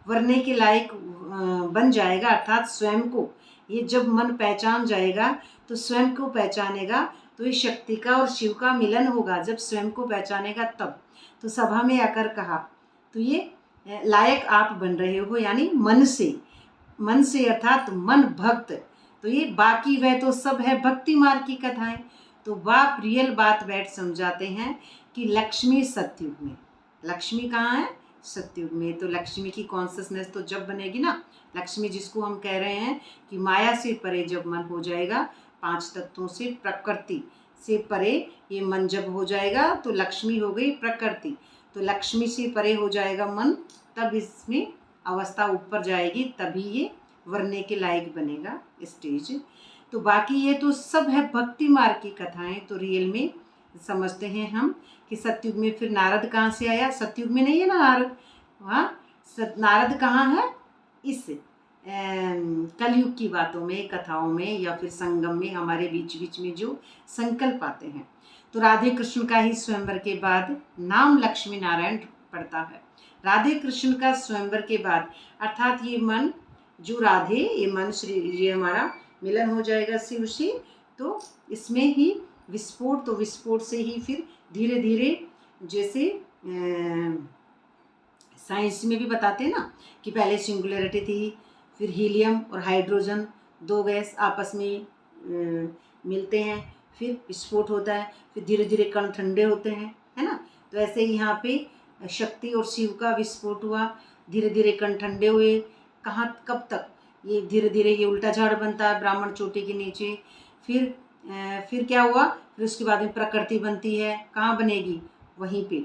वरने के लायक बन जाएगा, अर्थात स्वयं को, ये जब मन पहचान जाएगा तो स्वयं को पहचानेगा। तो ये शक्ति का और शिव का मिलन होगा जब स्वयं को पहचानेगा तब। तो सभा में आकर कहा, तो ये लायक आप बन रहे हो, यानी मन से अर्थात मन भक्त। तो ये बाकी वह तो सब है भक्ति मार्ग की कथाएं। तो बाप रियल बात बैठ समझाते हैं कि लक्ष्मी सतयुग में, लक्ष्मी कहाँ है? सतयुग में। तो लक्ष्मी की कॉन्शियसनेस तो जब बनेगी ना, लक्ष्मी जिसको हम कह रहे हैं कि माया से परे जब मन हो जाएगा, 5 तत्वों से, प्रकृति से परे ये मन जब हो जाएगा तो लक्ष्मी हो गई प्रकृति। तो लक्ष्मी से परे हो जाएगा मन, तब इसमें अवस्था ऊपर जाएगी, तभी ये वरने के लायक बनेगा स्टेज। तो बाकी ये तो सब है भक्ति मार्ग की कथाएं। तो रियल में समझते हैं हम कि सतयुग में फिर नारद कहाँ से आया? सतयुग में नहीं है ना नारद, हाँ। नारद कहाँ है? इस कलयुग की बातों में, कथाओं में या फिर संगम में हमारे बीच बीच में जो संकल्प आते हैं। तो राधे कृष्ण का ही स्वयंवर के बाद नाम लक्ष्मी नारायण पड़ता है। राधे कृष्ण का स्वयंवर के बाद अर्थात ये मन जो राधे, ये मन श्री, ये हमारा मिलन हो जाएगा शिव से, तो इसमें ही विस्फोट, तो विस्फोट से ही फिर धीरे धीरे, जैसे साइंस में भी बताते हैं ना कि पहले सिंगुलरिटी थी, फिर हीलियम और हाइड्रोजन दो गैस आपस में मिलते हैं, फिर विस्फोट होता है, फिर धीरे धीरे कण ठंडे होते हैं, है ना। तो ऐसे ही यहाँ पे शक्ति और शिव का विस्फोट हुआ, धीरे धीरे कण ठंडे हुए, कहाँ कब तक, ये धीरे धीरे ये उल्टा झाड़ बनता है ब्राह्मण चोटी के नीचे। फिर क्या हुआ, फिर उसके बाद में प्रकृति बनती है। कहाँ बनेगी, वहीं पे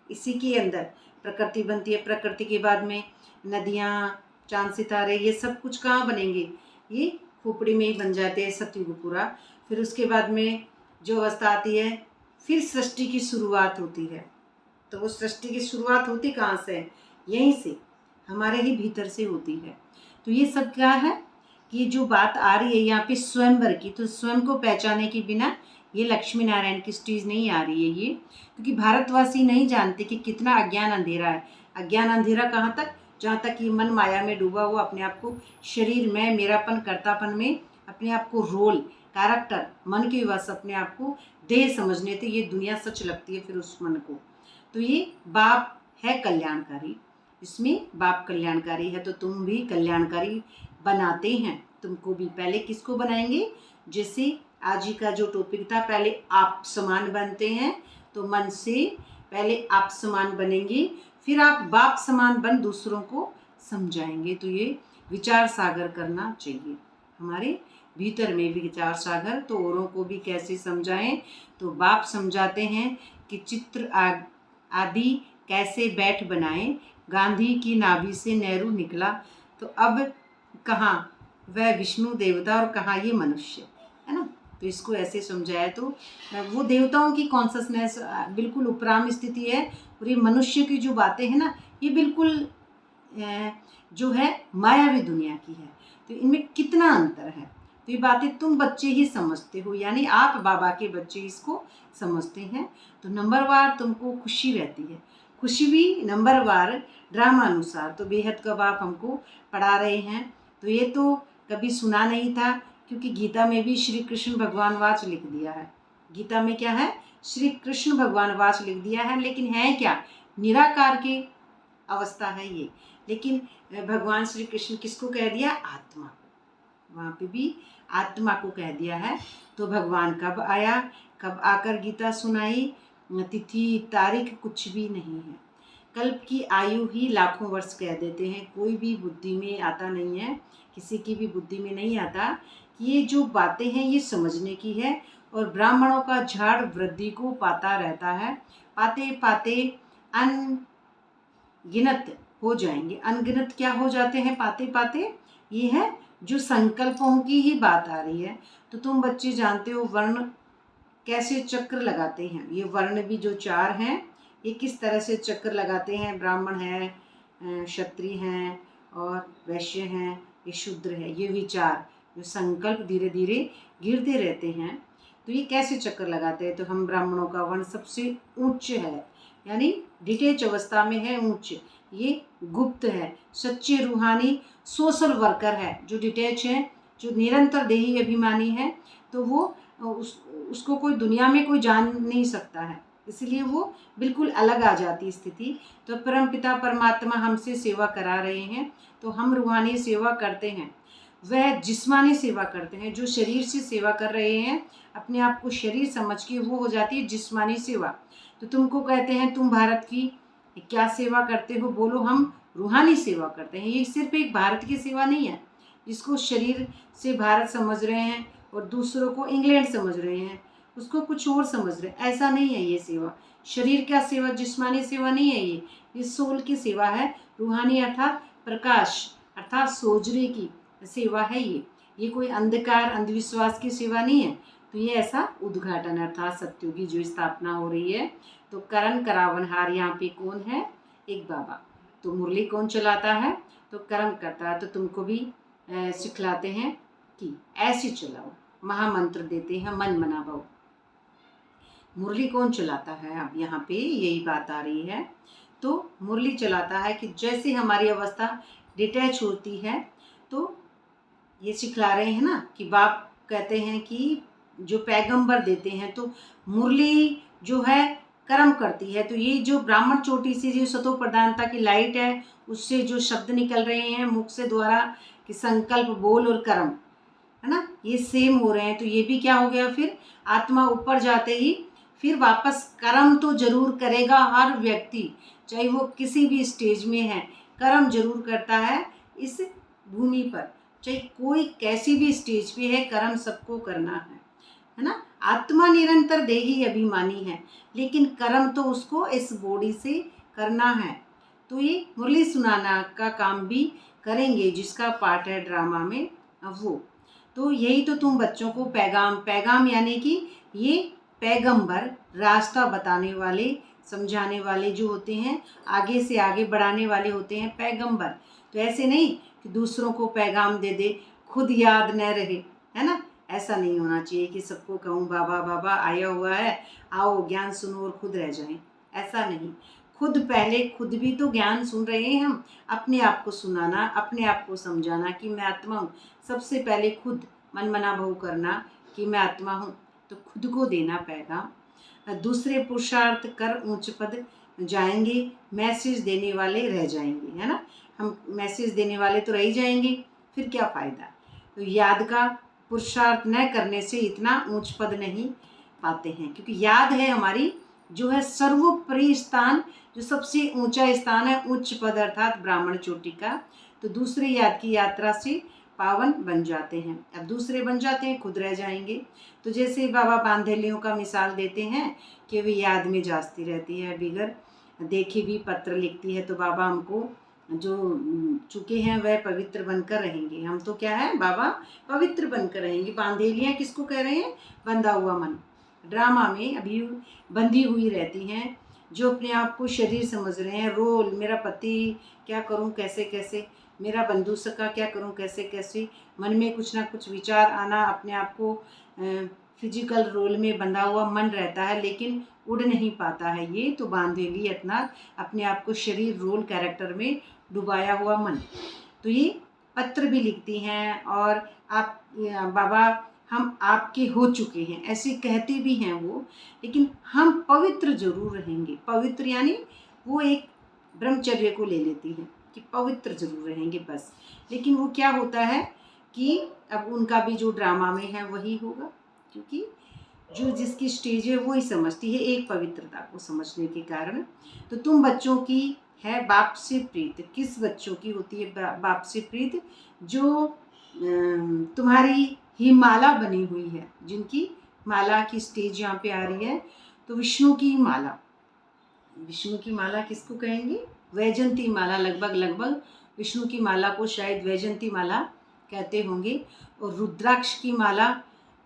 इसी के अंदर प्रकृति बनती है। प्रकृति के बाद में नदियाँ, चांद सितारे, ये सब कुछ कहाँ बनेंगे, ये खोपड़ी में ही बन जाते हैं सतयुग पूरा। फिर उसके बाद में जो अवस्था आती है, फिर सृष्टि की शुरुआत होती है। तो वो सृष्टि की शुरुआत होती कहाँ से, यहीं से, हमारे ही भीतर से होती है। तो ये सब क्या है कि जो बात आ रही है यहाँ पे स्वयंवर की, तो स्वयं को पहचाने के बिना ये लक्ष्मी नारायण की स्टेज नहीं आ रही है ये, क्योंकि भारतवासी नहीं जानते कि कितना अज्ञान अंधेरा है। अज्ञान अंधेरा कहाँ तक, जहाँ तक ये मन माया में डूबा हुआ अपने आप को शरीर में, मेरापन, कर्तापन में, अपने आप को रोल, कैरेक्टर, मन के वश अपने आप को देह समझने थे, ये दुनिया सच लगती है फिर उस मन को। तो ये बाप है कल्याणकारी, इसमें बाप कल्याणकारी है, तो तुम भी कल्याणकारी बनाते हैं। तुमको भी पहले किसको बनाएंगे, जैसे आज ही का जो टॉपिक था, पहले आप समान बनते हैं, तो मन से पहले आप समान बनेंगे, फिर आप बाप समान बन दूसरों को समझाएंगे। तो ये विचार सागर करना चाहिए, हमारे भीतर में भी विचार सागर, तो औरों को भी कैसे समझाएं। तो बाप समझाते हैं कि चित्र आदि कैसे बैठ बनाएं, गांधी की नाभि से नेहरू निकला, तो अब कहाँ वह विष्णु देवता और कहाँ ये मनुष्य, है ना। तो इसको ऐसे समझाया, तो वो देवताओं की कॉन्शसनेस बिल्कुल उपराम स्थिति है, और ये मनुष्य की जो बातें हैं ना, ये बिल्कुल जो है मायावी दुनिया की है। तो इनमें कितना अंतर है, तो ये बातें तुम बच्चे ही समझते हो, यानी आप बाबा के बच्चे इसको समझते हैं। तो नंबरवार तुमको खुशी रहती है, खुशी भी नंबरवार ड्रामा अनुसार। तो बेहद कब आप हमको पढ़ा रहे हैं, तो ये तो कभी सुना नहीं था, क्योंकि गीता में भी श्री कृष्ण भगवान वाच लिख दिया है। गीता में क्या है, श्री कृष्ण भगवान वाच लिख दिया है, लेकिन है क्या, निराकार की अवस्था है ये। लेकिन भगवान श्री कृष्ण किसको कह दिया, आत्मा को, वहाँ पे भी आत्मा को कह दिया है। तो भगवान कब आया, कब आकर गीता सुनाई, तिथि तारीख कुछ भी नहीं है। कल्प की आयु ही लाखों वर्ष कह देते हैं, कोई भी बुद्धि में आता नहीं है, किसी की भी बुद्धि में नहीं आता कि ये जो बातें हैं ये समझने की है। और ब्राह्मणों का झाड़ वृद्धि को पाता रहता है, पाते पाते अनगिनत हो जाएंगे। अनगिनत क्या हो जाते हैं पाते पाते, ये है जो संकल्पों की ही बात आ रही है। तो तुम बच्चे जानते हो वर्ण कैसे चक्र लगाते हैं, ये वर्ण भी जो चार हैं ये किस तरह से चक्र लगाते हैं। ब्राह्मण है, क्षत्रिय हैं और वैश्य हैं, ये शूद्र है, ये विचार जो संकल्प धीरे धीरे गिरते रहते हैं, तो ये कैसे चक्कर लगाते हैं। तो हम ब्राह्मणों का वर्ण सबसे उच्च है, यानी डिटेच अवस्था में है, उच्च, ये गुप्त है, सच्चे रूहानी सोशल वर्कर है, जो डिटेच है, जो निरंतर देही अभिमानी है। तो वो उसको कोई दुनिया में कोई जान नहीं सकता है, इसलिए वो बिल्कुल अलग आ जाती स्थिति। तो परमपिता परमात्मा हमसे सेवा करा रहे हैं, तो हम रूहानी सेवा करते हैं, वह जिस्मानी सेवा करते हैं। जो शरीर से सेवा कर रहे हैं, अपने आप को शरीर समझ के, वो हो जाती है जिस्मानी सेवा। तो तुमको कहते हैं तुम भारत की क्या सेवा करते हो, बोलो हम रूहानी सेवा करते हैं। ये सिर्फ एक भारत की सेवा नहीं है, जिसको शरीर से भारत समझ रहे हैं और दूसरों को इंग्लैंड समझ रहे हैं, उसको कुछ और समझ रहे हैं, ऐसा नहीं है। ये सेवा शरीर का सेवा, जिस्मानी सेवा नहीं है, ये सोल की सेवा है, रूहानी अर्थात प्रकाश अर्थात सोजरे की सेवा है ये कोई अंधकार अंधविश्वास की सेवा नहीं है। तो ये ऐसा उद्घाटन अर्थात सत्युग की जो स्थापना हो रही है। तो करण करावनहार यहाँ पे कौन है, एक बाबा। तो मुरली कौन चलाता है? तो कर्म करता है। तो तुमको भी सिखलाते हैं कि ऐसे चलाओ, महामंत्र देते हैं मन मना भाव। मुरली कौन चलाता है? अब यहाँ पे यही बात आ रही है। तो मुरली चलाता है कि जैसे हमारी अवस्था डिटैच होती है, तो ये सिखला रहे हैं ना कि बाप कहते हैं कि जो पैगंबर देते हैं, तो मुरली जो है कर्म करती है। तो ये जो ब्राह्मण चोटी से जो सतो प्रधानता की लाइट है, उससे जो शब्द निकल रहे हैं मुख से द्वारा कि संकल्प, बोल और कर्म, है ना, ये सेम हो रहे हैं। तो ये भी क्या हो गया, फिर आत्मा ऊपर जाते ही फिर वापस कर्म तो जरूर करेगा। हर व्यक्ति चाहे वो किसी भी स्टेज में है, कर्म जरूर करता है इस भूमि पर। चाहे कोई कैसी भी स्टेज पे है, कर्म सबको करना है ना। आत्मा निरंतर देही अभिमानी है, लेकिन कर्म तो उसको इस बॉडी से करना है। तो ये मुरली सुनाना का काम भी करेंगे, जिसका पार्ट है ड्रामा में वो। तो यही तो तुम बच्चों को पैगाम यानी कि ये पैगंबर, रास्ता बताने वाले, समझाने वाले जो होते हैं, आगे से आगे बढ़ाने वाले होते हैं पैगंबर। तो ऐसे नहीं कि दूसरों को पैगाम दे दे, खुद याद न रहे, है ना। ऐसा नहीं होना चाहिए कि सबको कहूँ बाबा बाबा आया हुआ है, आओ ज्ञान सुनो और खुद रह जाएं। ऐसा नहीं, खुद पहले खुद भी तो ज्ञान सुन रहे हैं हम। अपने आप को सुनाना, अपने आप को समझाना कि मैं आत्मा हूँ। सबसे पहले खुद मन मना भाव करना कि मैं आत्मा हूँ, तो खुद को देना पैगाम। दूसरे पुरुषार्थ कर ऊंच पद जाएंगे, मैसेज देने वाले रह जाएंगे, है ना। हम मैसेज देने वाले तो रह ही जाएंगे, फिर क्या फ़ायदा। तो याद का पुरुषार्थ न करने से इतना ऊंच पद नहीं पाते हैं, क्योंकि याद है हमारी जो है सर्वोपरि स्थान, जो सबसे ऊंचा स्थान है, उच्च पद अर्थात ब्राह्मण चोटी का। तो दूसरे याद की यात्रा से पावन बन जाते हैं। अब दूसरे बन जाते हैं, खुद रह जाएंगे। तो जैसे बाबा बांधेलियों का मिसाल देते हैं कि वे याद में जाती रहती है, बिगर देखे भी पत्र लिखती है। तो बाबा हमको जो चुके हैं वह पवित्र बनकर रहेंगे। हम तो क्या है बाबा, पवित्र बनकर रहेंगे। बांधेलियाँ किसको कह रहे हैं? बंधा हुआ मन, ड्रामा में अभी बंधी हुई रहती हैं, जो अपने आप को शरीर समझ रहे हैं। रोल, मेरा पति क्या करूं, कैसे कैसे, मेरा बंधु सखा क्या करूं, कैसे कैसे, मन में कुछ ना कुछ विचार आना, अपने आप को फिजिकल रोल में बंधा हुआ मन रहता है, लेकिन उड़ नहीं पाता है। ये तो बांधेली अर्थात अपने आप को शरीर, रोल, कैरेक्टर में डुबाया हुआ मन। तो ये पत्र भी लिखती हैं और आप बाबा हम आपके हो चुके हैं ऐसे कहते भी हैं वो, लेकिन हम पवित्र जरूर रहेंगे। पवित्र यानी वो एक ब्रह्मचर्य को ले लेती हैं कि पवित्र जरूर रहेंगे बस। लेकिन वो क्या होता है कि अब उनका भी जो ड्रामा में है वही होगा, क्योंकि जो जिसकी स्टेज है वो ही समझती है एक पवित्रता को समझने के कारण। तो तुम बच्चों की है बाप से प्रीत। किस बच्चों की होती है बाप से प्रीत? जो तुम्हारी ही माला बनी हुई है, जिनकी माला की स्टेज यहाँ पे आ रही है। तो विष्णु की माला, विष्णु की माला किसको कहेंगे? वैजंती माला। लगभग विष्णु की माला को शायद वैजंती माला कहते होंगे। और रुद्राक्ष की माला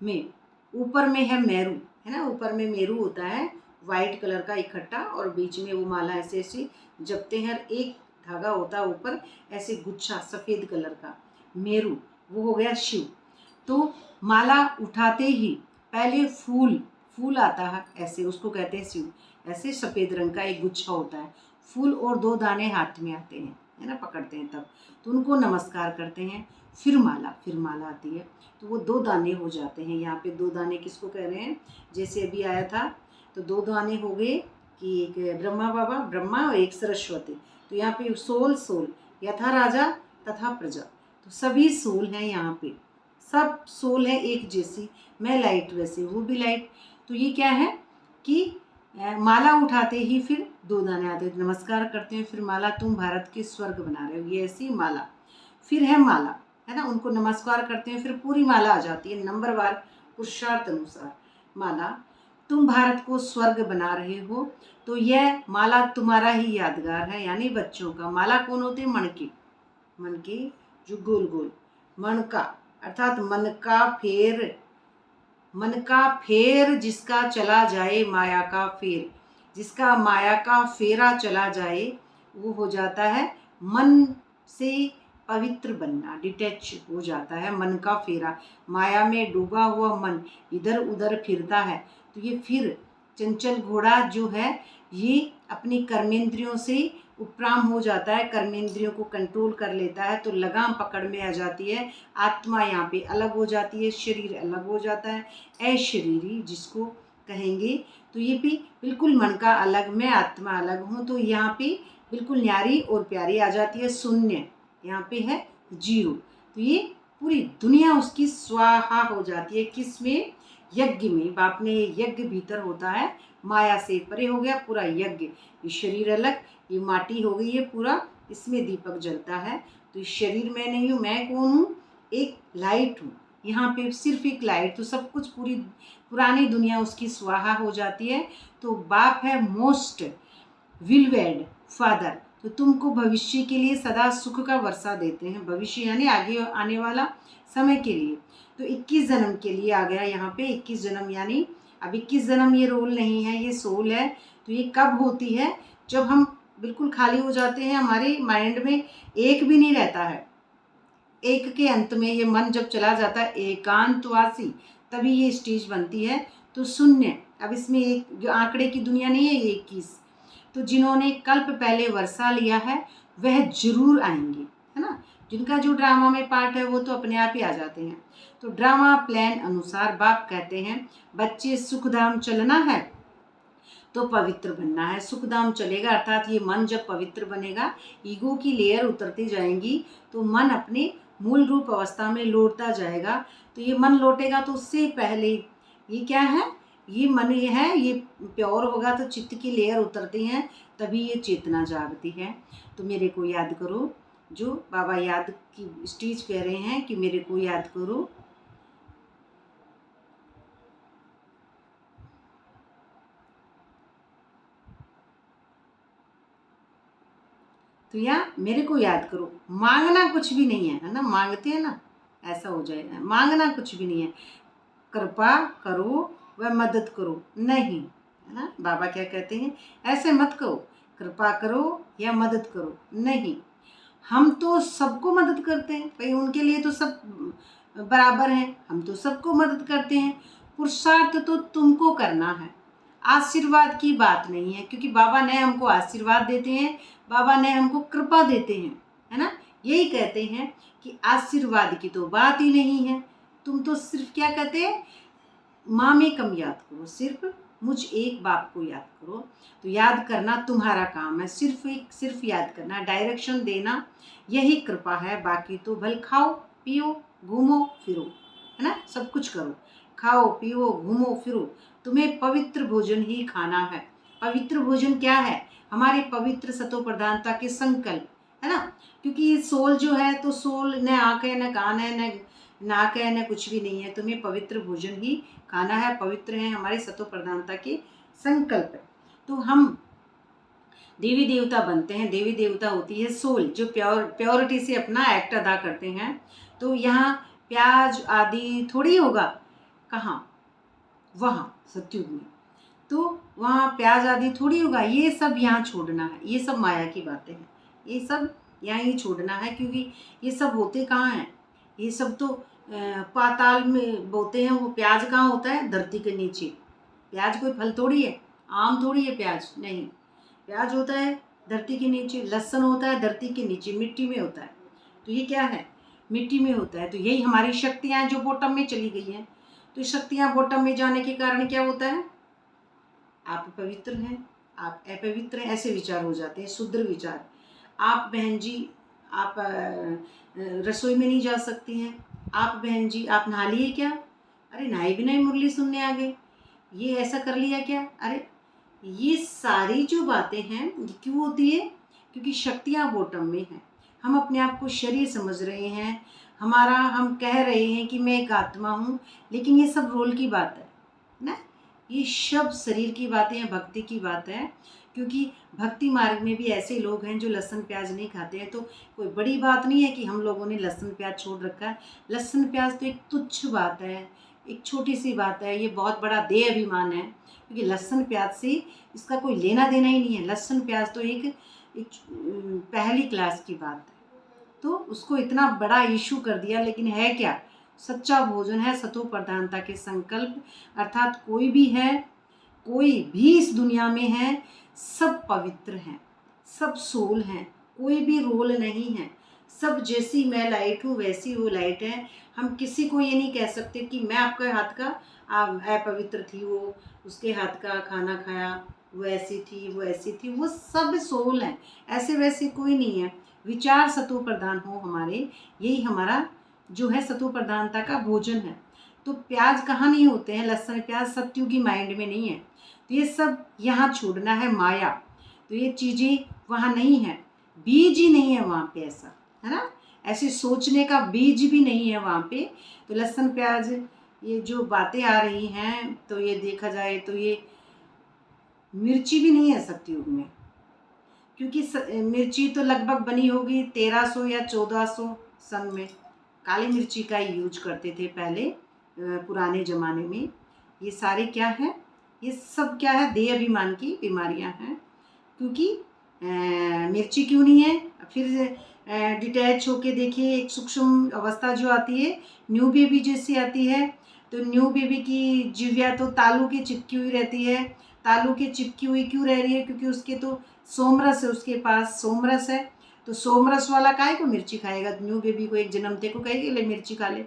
में ऊपर में है मेरू, है ना, ऊपर में मेरू होता है वाइट कलर का इकट्ठा, और बीच में वो माला ऐसे ऐसे जपते हैं। एक धागा होता है ऊपर ऐसे गुच्छा सफ़ेद कलर का, मेरू, वो हो गया शिव। तो माला उठाते ही पहले फूल आता है ऐसे, उसको कहते हैं शिव। ऐसे सफ़ेद रंग का एक गुच्छा होता है, फूल और 2 दाने हाथ में आते हैं, है ना, पकड़ते हैं तब। तो उनको नमस्कार करते हैं। फिर माला आती है, तो वो 2 दाने हो जाते हैं। यहाँ पे 2 दाने किसको कह रहे हैं? जैसे अभी आया था तो 2 दाने हो गए कि एक ब्रह्मा बाबा, ब्रह्मा, और एक सरस्वती। तो यहाँ पे सोल यथा राजा तथा प्रजा, तो सभी सोल हैं यहाँ पे, सब सोल है एक जैसी। मैं लाइट, वैसे वो भी लाइट। तो ये क्या है कि माला उठाते ही फिर 2 दाने आते हैं, नमस्कार करते हैं। फिर माला, तुम भारत के स्वर्ग बना रहे हो, ये ऐसी माला। फिर है माला, है ना, उनको नमस्कार करते हैं। फिर पूरी माला आ जाती है नंबरवार पुरुषार्थ अनुसार। माला, तुम भारत को स्वर्ग बना रहे हो। तो यह माला तुम्हारा ही यादगार है, यानी बच्चों का। माला कौन होते हैं? मन के जो गोल गोल मन का, अर्थात मन का फेर जिसका चला जाए माया का फेर, जिसका माया का फेरा चला जाए वो हो जाता है मन से पवित्र बनना, डिटैच हो जाता है। मन का फेरा, माया में डूबा हुआ मन इधर उधर फिरता है, तो ये फिर चंचल घोड़ा जो है ये अपनी कर्मेंद्रियों से उपराम हो जाता है, कर्मेंद्रियों को कंट्रोल कर लेता है, तो लगाम पकड़ में आ जाती है। आत्मा यहाँ पे अलग हो जाती है, शरीर अलग हो जाता है, अशरीरी जिसको कहेंगे। तो ये भी बिल्कुल मन का अलग, मैं आत्मा अलग हूँ, तो यहाँ पे बिल्कुल न्यारी और प्यारी आ जाती है। शून्य यहाँ पे है जीरो, तो ये पूरी दुनिया उसकी स्वाहा हो जाती है। किसमें? यज्ञ में। बाप ने ये यज्ञ भीतर होता है, माया से परे हो गया पूरा यज्ञ। ये शरीर अलग, ये माटी हो गई है पूरा, इसमें दीपक जलता है। तो इस शरीर में नहीं हूँ, मैं कौन हूँ? एक लाइट हूँ, यहाँ पे सिर्फ एक लाइट, तो सब कुछ पूरी पुरानी दुनिया उसकी स्वाहा हो जाती है। तो बाप है मोस्ट विलवेड फादर, तो तुमको भविष्य के लिए सदा सुख का वर्षा देते हैं। भविष्य यानी आगे आने वाला समय के लिए। तो 21 जन्म के लिए आ गया यहाँ पे। 21 जन्म यानी अब 21 जन्म ये रोल नहीं है, ये सोल है। तो ये कब होती है? जब हम बिल्कुल खाली हो जाते हैं, हमारे माइंड में एक भी नहीं रहता है। एक के अंत में ये मन जब चला जाता है एकांतवासी, तभी ये स्टेज बनती है। तो शून्य, अब इसमें एक जो आंकड़े की दुनिया नहीं है, ये 21। तो जिन्होंने कल्प पहले वर्षा लिया है वह जरूर आएंगे, है ना। जिनका जो ड्रामा में पार्ट है वो तो अपने आप ही आ जाते हैं। तो ड्रामा प्लान अनुसार बाप कहते हैं बच्चे सुखधाम चलना है तो पवित्र बनना है। सुखधाम चलेगा अर्थात ये मन जब पवित्र बनेगा, ईगो की लेयर उतरती जाएंगी, तो मन अपने मूल रूप अवस्था में लौटता जाएगा। तो ये मन लौटेगा तो उससे पहले ये क्या है? ये मन ये है, ये प्योर होगा तो चित्त की लेयर उतरती हैं, तभी ये चेतना जागती है। तो मेरे को याद करो, जो बाबा याद की स्टेज कह रहे हैं कि मेरे को याद करो। तो यहाँ मेरे को याद करो, मांगना कुछ भी नहीं है ना, मांगते हैं ना ऐसा हो जाएगा। मांगना कुछ भी नहीं है, कृपा करो व मदद करो नहीं, है ना। बाबा क्या कहते हैं? ऐसे मत कहो, कृपा करो या मदद करो नहीं। हम तो सबको मदद करते हैं भाई, उनके लिए तो सब बराबर हैं, हम तो सबको मदद करते हैं। पुरुषार्थ तो तुमको करना है, आशीर्वाद की बात नहीं है, क्योंकि बाबा ने हमको आशीर्वाद देते हैं, बाबा ने हमको कृपा देते हैं, है ना। यही कहते हैं कि आशीर्वाद की तो बात ही नहीं है। तुम तो सिर्फ क्या कहते हैं? माँ में कम याद करो, सिर्फ मुझ एक बाप को याद करो। तो याद करना तुम्हारा काम है, सिर्फ याद करना, डायरेक्शन देना, यही कृपा है। बाकी तो भल खाओ पियो घूमो फिरो, है ना, सब कुछ करो, खाओ पियो घूमो फिरो, तुम्हें पवित्र भोजन ही खाना है। पवित्र भोजन क्या है? हमारे पवित्र सतो प्रधानता के संकल्प, है ना। क्योंकि ये सोल जो है, तो सोल न आँख है, न कान है, न नाक है, न कुछ भी नहीं है। तुम्हें पवित्र भोजन ही खाना है। पवित्र है हमारे सतो प्रधानता के संकल्प। तो हम देवी देवता बनते हैं, देवी देवता होती है सोल, जो प्योरिटी से अपना एक्ट अदा करते हैं। तो यहाँ प्याज आदि थोड़ी होगा, कहाँ? वहाँ सत्युग में, तो वहाँ प्याज आदि थोड़ी होगा। ये सब यहाँ छोड़ना है, ये सब माया की बातें हैं, ये सब यहाँ ही छोड़ना है। क्योंकि ये सब होते कहाँ हैं? ये सब तो पाताल में बोते हैं। वो प्याज कहाँ होता है? धरती के नीचे। प्याज कोई फल थोड़ी है, आम थोड़ी है प्याज, नहीं। प्याज होता है धरती के नीचे, लहसुन होता है धरती के नीचे, मिट्टी में होता है। तो ये क्या है? मिट्टी में होता है। तो यही हमारी शक्तियाँ जो बॉटम में चली गई हैं। तो शक्तियाँ बॉटम में जाने के कारण क्या होता है? आप पवित्र हैं, आप अपवित्र हैं, ऐसे विचार हो जाते हैं, शुद्र विचार। आप बहन जी, आप रसोई में नहीं जा सकती हैं। आप बहन जी, आप नहा लिए क्या? अरे नहाए भी नहीं, मुरली सुनने आ गए। ये ऐसा कर लिया क्या? अरे ये सारी जो बातें हैं ये क्यों होती है? क्योंकि शक्तियाँ बॉटम में हैं। हम अपने आप को शरीर समझ रहे हैं, हम कह रहे हैं कि मैं एक आत्मा हूँ, लेकिन ये सब रोल की बात है ना। ये सब शरीर की बातें हैं, भक्ति की बात है। क्योंकि भक्ति मार्ग में भी ऐसे लोग हैं जो लहसुन प्याज नहीं खाते हैं। तो कोई बड़ी बात नहीं है कि हम लोगों ने लहसुन प्याज छोड़ रखा है। लहसुन प्याज तो एक तुच्छ बात है, एक छोटी सी बात है। ये बहुत बड़ा देह अभिमान है, क्योंकि लहसुन प्याज से इसका कोई लेना देना ही नहीं है। लहसुन प्याज तो एक एक पहली क्लास की बात है, तो उसको इतना बड़ा इशू कर दिया। लेकिन है क्या? सच्चा भोजन है सतो प्रधानता के संकल्प, अर्थात कोई भी है, कोई भी इस दुनिया में है, सब पवित्र हैं, सब सोल हैं, कोई भी रोल नहीं है। सब जैसी मैं लाइट हूँ वैसी वो लाइट है। हम किसी को ये नहीं कह सकते कि मैं आपके हाथ का अपवित्र थी, वो उसके हाथ का खाना खाया, वो ऐसी थी वो ऐसी थी। वो सब सोल हैं, ऐसे वैसे कोई नहीं है। विचार सतो प्रधान हो हमारे, यही हमारा जो है सतो प्रधानता का भोजन है। तो प्याज कहाँ नहीं होते हैं, लहसुन प्याज सत्युगी माइंड में नहीं है। तो ये सब यहाँ छोड़ना है माया। तो ये चीज़ें वहाँ नहीं है, बीज ही नहीं है वहाँ पे, ऐसा है ना, ऐसे सोचने का बीज भी नहीं है वहाँ पे। तो लहसुन प्याज ये जो बातें आ रही हैं, तो ये देखा जाए तो ये मिर्ची भी नहीं है सत्युग में, क्योंकि मिर्ची तो लगभग बनी होगी 1300 या 1400 सन में। काली मिर्ची का ही यूज करते थे पहले पुराने ज़माने में। ये सारे क्या है, ये सब क्या है, देह अभिमान की बीमारियां हैं। क्योंकि मिर्ची क्यों नहीं है? फिर डिटैच होके देखिए, एक सूक्ष्म अवस्था जो आती है न्यू बेबी जैसी आती है, तो न्यू बेबी की जिह्वा तो तालू के चिपकी हुई रहती है। तालू के चिपकी हुई क्यों रह रही है? क्योंकि उसके तो सोमरस है, उसके पास सोमरस है। तो सोमरस वाला काहे को मिर्ची खाएगा? न्यू बेबी को एक जन्मते को कहेगी ले मिर्ची खा ले।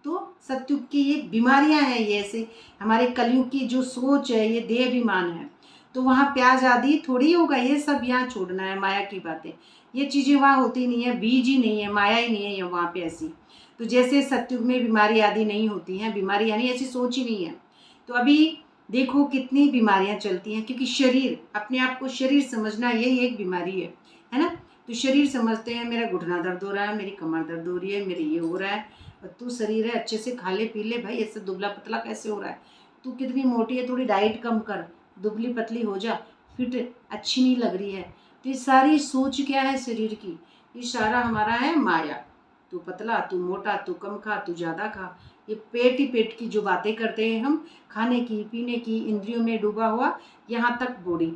तो सत्युग की ये बीमारियां हैं, ये ऐसे हमारे कलयुग की जो सोच है, ये देह अभिमान है। तो वहाँ प्याज आदि थोड़ी होगा, ये सब यहाँ छोड़ना है, माया की बातें। ये चीज़ें वहाँ होती नहीं है, बीज ही नहीं है, माया ही नहीं है वहाँ पे ऐसी। तो जैसे सत्युग में बीमारी आदि नहीं होती हैं, बीमारी यानी ऐसी सोच ही नहीं है। तो अभी देखो कितनी बीमारियां चलती हैं, क्योंकि शरीर, अपने आप को शरीर समझना यही एक बीमारी है ना। तो शरीर समझते हैं मेरा घुटना दर्द हो रहा है, मेरी कमर दर्द हो रही है, मेरे ये हो रहा है। और तू शरीर है, अच्छे से खा ले पी ले भाई, ऐसे दुबला पतला कैसे हो रहा है? तू कितनी मोटी है, थोड़ी डाइट कम कर, दुबली पतली हो जा, फिट अच्छी नहीं लग रही है। तो ये सारी सोच क्या है शरीर की? ये सारा हमारा है माया। तू पतला, तू मोटा, तू कम खा, तू ज़्यादा खा। ये पेट ही पेट की जो बातें करते हैं हम, खाने की पीने की, इंद्रियों में डूबा हुआ, यहाँ तक बॉडी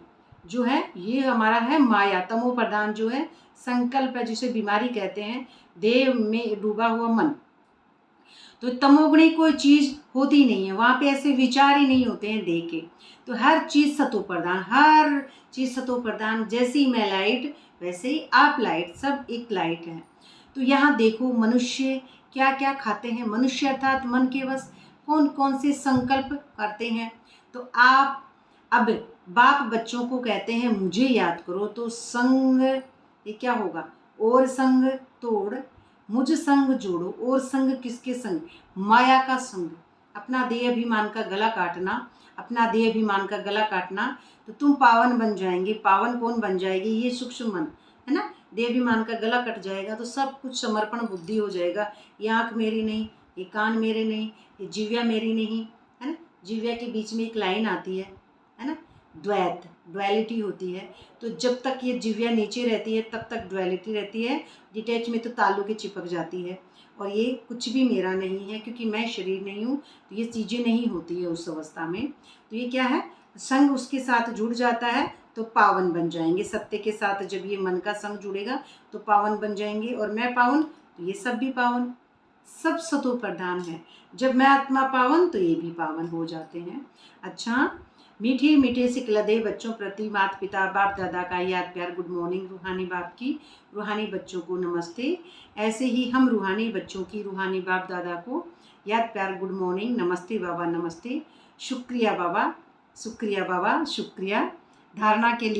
जो है, ये हमारा है माया, तमो प्रधान जो है संकल्प है, जिसे बीमारी कहते हैं, देह में डूबा हुआ मन। तो तमोगुणी कोई चीज़ होती नहीं है वहाँ पे, ऐसे विचार ही नहीं होते हैं देह के। तो हर चीज़ सतो प्रधान, हर चीज़ सतो प्रधान। जैसी मैं लाइट वैसे ही आप लाइट, सब एक लाइट है। तो यहाँ देखो मनुष्य क्या क्या खाते हैं। मनुष्य अर्थात मन के वश कौन कौन से संकल्प करते हैं। तो आप अब बाप बच्चों को कहते हैं मुझे याद करो, तो संग ये क्या होगा? और संग तोड़ मुझ संग जोड़ो। और संग किसके संग? माया का संग। अपना देह अभिमान का गला काटना, अपना देह अभिमान का गला काटना, तो तुम पावन बन जाएंगे। पावन कौन बन जाएगी? ये सूक्ष्म मन है ना। देह अभिमान का गला कट जाएगा तो सब कुछ समर्पण बुद्धि हो जाएगा। ये आँख मेरी नहीं, ये कान मेरे नहीं, ये जिह्वा मेरी नहीं, है ना। जिह्वा के बीच में एक लाइन आती है ना, द्वैत, ड्वेलिटी होती है। तो जब तक ये जिह्वा नीचे रहती है तब तक ड्वेलिटी रहती है। डिटैच में तो तालू के चिपक जाती है, और ये कुछ भी मेरा नहीं है, क्योंकि मैं शरीर नहीं हूँ। तो ये चीज़ें नहीं होती है उस अवस्था में। तो ये क्या है? संग उसके साथ जुड़ जाता है तो पावन बन जाएंगे। सत्य के साथ जब ये मन का संग जुड़ेगा तो पावन बन जाएंगे। और मैं पावन तो ये सब भी पावन, सब सतो प्रधान है। जब मैं आत्मा पावन तो ये भी पावन हो जाते हैं। अच्छा, मीठे मीठे सिकलदे बच्चों प्रति माता पिता बाप दादा का याद प्यार गुड मॉर्निंग। रूहानी बाप की रूहानी बच्चों को नमस्ते। ऐसे ही हम रूहानी बच्चों की रूहानी बाप दादा को याद प्यार गुड मॉर्निंग, नमस्ते बाबा, नमस्ते, शुक्रिया बाबा, शुक्रिया बाबा, शुक्रिया। धारणा के लिए